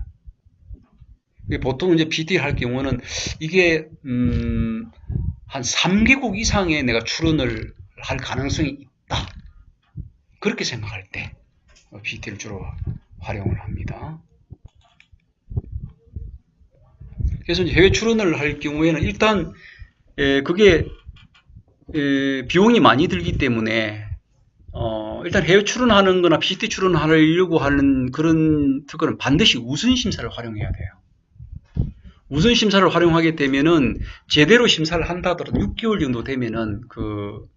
보통 이제 PT를 할 경우는 이게 한 3개국 이상의 내가 출원을 할 가능성이 있다, 그렇게 생각할 때 PT를 주로 활용을 합니다. 그래서 이제 해외 출원을 할 경우에는 일단 그게 비용이 많이 들기 때문에 일단 해외 출원하는 거나 PCT 출원하려고 하는 그런 특허는 반드시 우선 심사를 활용해야 돼요. 우선 심사를 활용하게 되면은 제대로 심사를 한다 하더라도 6개월 정도 되면은 그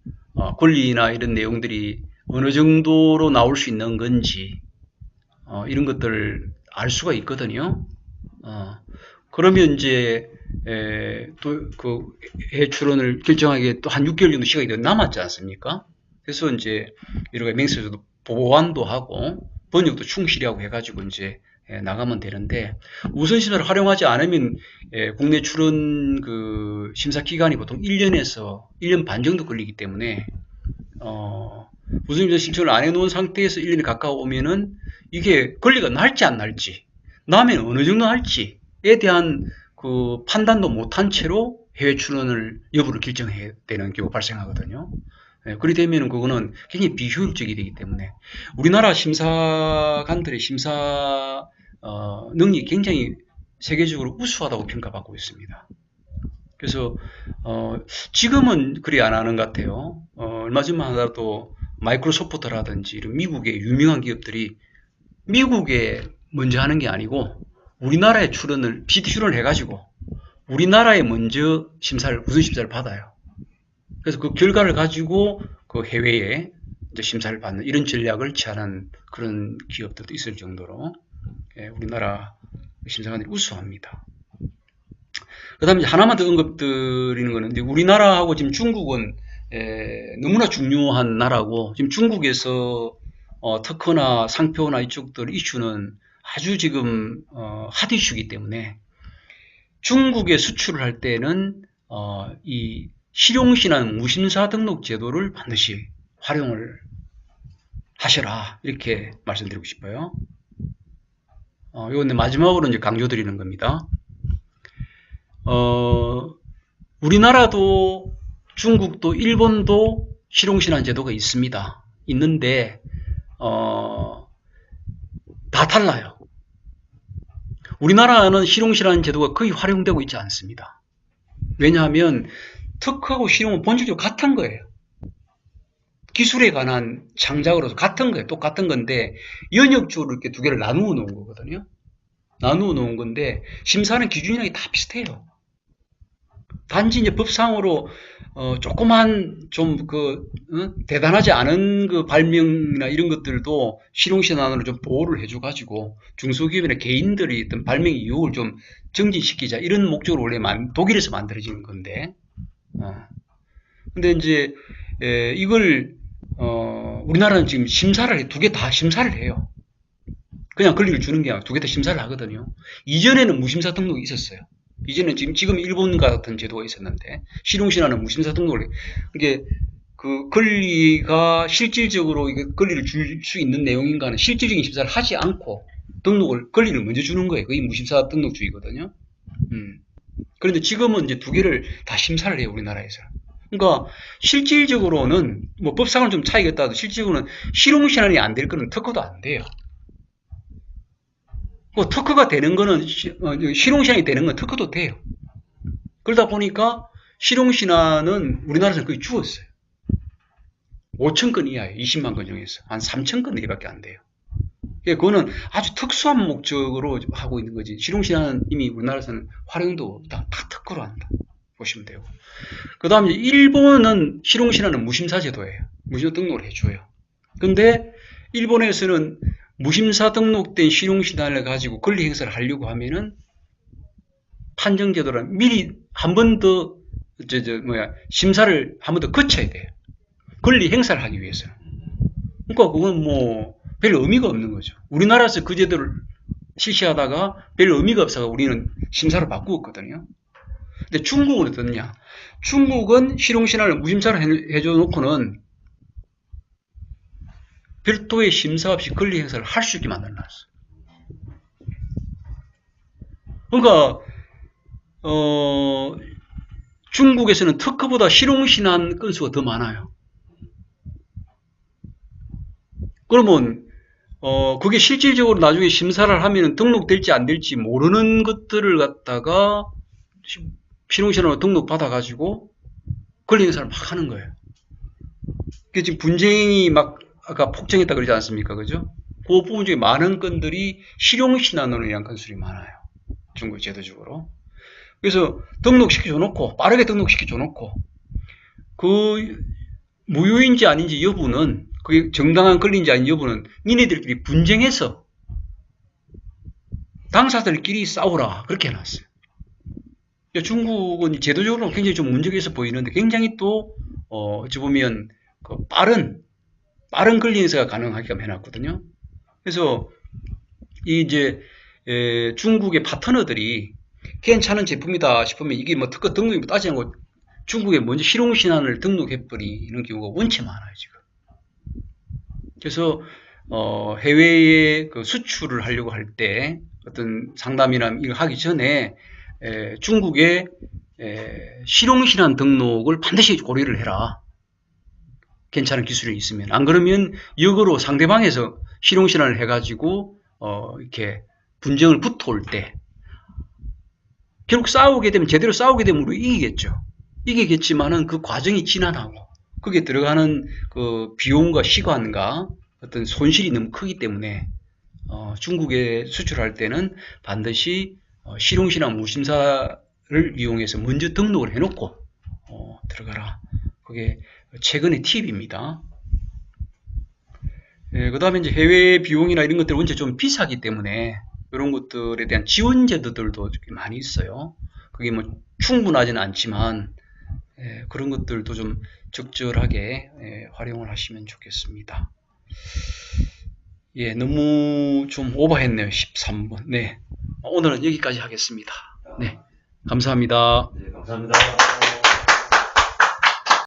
권리나 이런 내용들이 어느 정도로 나올 수 있는 건지 이런 것들을 알 수가 있거든요. 그러면 이제 또 그 해외 출원을 결정하기에 또 한 6개월 정도 시간이 더 남았지 않습니까? 그래서 이제 여러 가지 맹세서도 보완도 하고 번역도 충실히 하고 해가지고 이제 나가면 되는데, 우선 심사를 활용하지 않으면 국내 출원 그 심사 기간이 보통 1년에서 1년 반 정도 걸리기 때문에 우선 심사 신청을 안 해놓은 상태에서 1년이 가까워오면은 이게 권리가 날지 안 날지, 나면 어느 정도 날지에 대한 그 판단도 못한 채로 해외 출원을 여부를 결정해야 되는 경우가 발생하거든요. 그리 되면 그거는 굉장히 비효율적이 되기 때문에 우리나라 심사관들의 심사 능력이 굉장히 세계적으로 우수하다고 평가받고 있습니다. 그래서 지금은 그리 안 하는 것 같아요. 얼마 전만 하더라도 마이크로소프트라든지 이런 미국의 유명한 기업들이 미국에 먼저 하는 게 아니고 우리나라에 출원을 PCT 출원을 해가지고 우리나라에 먼저 우선 심사를 받아요. 그래서 그 결과를 가지고 그 해외에 이제 심사를 받는 이런 전략을 취하는 그런 기업들도 있을 정도로 우리나라 심사관들이 우수합니다. 그 다음에 하나만 더 언급드리는 거는, 이제 우리나라하고 지금 중국은 너무나 중요한 나라고, 지금 중국에서 특허나 상표나 이쪽들 이슈는 아주 지금 핫 이슈이기 때문에 중국에 수출을 할 때는 이 실용신안 무심사 등록 제도를 반드시 활용을 하셔라, 이렇게 말씀드리고 싶어요. 이건 마지막으로 이제 강조드리는 겁니다. 우리나라도 중국도 일본도 실용신안 제도가 있습니다. 있는데 다 달라요. 우리나라는 실용신안 제도가 거의 활용되고 있지 않습니다. 왜냐하면 특허하고 실용은 본질적으로 같은 거예요. 기술에 관한 창작으로서 같은 거예요. 똑같은 건데 연역적으로 이렇게 두 개를 나누어 놓은 거거든요. 나누어 놓은 건데 심사하는 기준이랑 다 비슷해요. 단지 이제 법상으로 조그만 좀 대단하지 않은 그 발명이나 이런 것들도 실용신안으로 좀 보호를 해줘가지고 중소기업이나 개인들이 어떤 발명 이유를 좀 정진시키자, 이런 목적으로 원래 독일에서 만들어지는 건데, 근데 이제 이걸 우리나라는 지금 심사를 두 개 다 심사를 해요. 그냥 권리를 주는 게 아니라 두 개 다 심사를 하거든요. 이전에는 무심사 등록이 있었어요. 이제는 지금 일본과 같은 제도가 있었는데 실용신안은 무심사 등록을, 이게 그 권리가 실질적으로 이게 권리를 줄 수 있는 내용인가는 실질적인 심사를 하지 않고 권리를 먼저 주는 거예요. 그게 무심사 등록주의거든요. 그런데 지금은 이제 두 개를 다 심사를 해요, 우리나라에서. 그러니까 실질적으로는 뭐 법상은 좀 차이가 있다도 실질적으로는 실용신안이 안 될 거는 특허도 안 돼요. 특허가 되는 거는 실용신안이 되는 건 특허도 돼요. 그러다 보니까 실용신안은 우리나라에서 거의 죽었어요. 5,000건 이하예요. 20만 건 중에서 한 3,000건 내밖에 안 돼요. 그거는 아주 특수한 목적으로 하고 있는 거지. 실용신안은 이미 우리나라에서는 활용도 없다. 다 특허로 한다. 보시면 되고. 그 다음에 일본은 실용신안은 무심사 제도예요. 무심사 등록을 해줘요. 근데 일본에서는 무심사 등록된 실용신안을 가지고 권리 행사를 하려고 하면은 판정제도란 미리 한 번 더 심사를 한 번 더 거쳐야 돼요. 권리 행사를 하기 위해서. 그러니까 그건 뭐 별 의미가 없는 거죠. 우리나라에서 그 제도를 실시하다가 별 의미가 없어서 우리는 심사를 바꾸었거든요. 근데 중국은 어떻냐? 중국은 실용신안을 무심사를 해줘 놓고는 별도의 심사 없이 권리 행사를 할 수 있게 만들어놨어. 그러니까 중국에서는 특허보다 실용신안 건수가 더 많아요. 그러면 그게 실질적으로 나중에 심사를 하면 등록될지 안 될지 모르는 것들을 갖다가 실용신안으로 등록받아가지고 권리 행사를 막 하는 거예요. 그게 지금 분쟁이 막 아까 폭증했다 그러지 않습니까? 그죠? 그 부분 중에 많은 건들이 실용신안으로 의한 건수들이 많아요. 중국 제도적으로. 그래서 등록시켜줘 놓고, 빠르게 등록시켜줘 놓고, 그 무효인지 아닌지 여부는, 그게 정당한 권리인지 아닌 여부는 니네들끼리 분쟁해서 당사자들끼리 싸우라. 그렇게 해놨어요. 중국은 제도적으로 굉장히 좀 문제가 있어 보이는데 굉장히 또, 어찌 보면, 그 빠른 권리 행사가 가능하게끔 해놨거든요. 그래서, 이제, 중국의 파트너들이 괜찮은 제품이다 싶으면 이게 뭐 특허 등록이 따지지 않고 중국에 먼저 실용신안을 등록해버리는 경우가 원체 많아요, 지금. 그래서, 해외에 그 수출을 하려고 할 때 어떤 상담이나 이거 하기 전에 중국의 실용신안 등록을 반드시 고려를 해라. 괜찮은 기술이 있으면. 안 그러면 역으로 상대방에서 실용신안을 해가지고 이렇게 분쟁을 붙어올 때 결국 싸우게 되면 제대로 싸우게 되면 우리 이기겠죠. 이기겠지만은 그 과정이 지난하고 거기에 들어가는 그 비용과 시간과 어떤 손실이 너무 크기 때문에 중국에 수출할 때는 반드시 실용신안 무심사를 이용해서 먼저 등록을 해놓고 들어가라. 그게 최근의 팁입니다. 그 다음에 이제 해외 비용이나 이런 것들 원체 좀 비싸기 때문에 이런 것들에 대한 지원 제도들도 많이 있어요. 그게 뭐 충분하지는 않지만 그런 것들도 좀 적절하게 활용을 하시면 좋겠습니다. 예, 너무 좀 오버했네요. 13분. 네. 오늘은 여기까지 하겠습니다. 네. 감사합니다. 네, 감사합니다.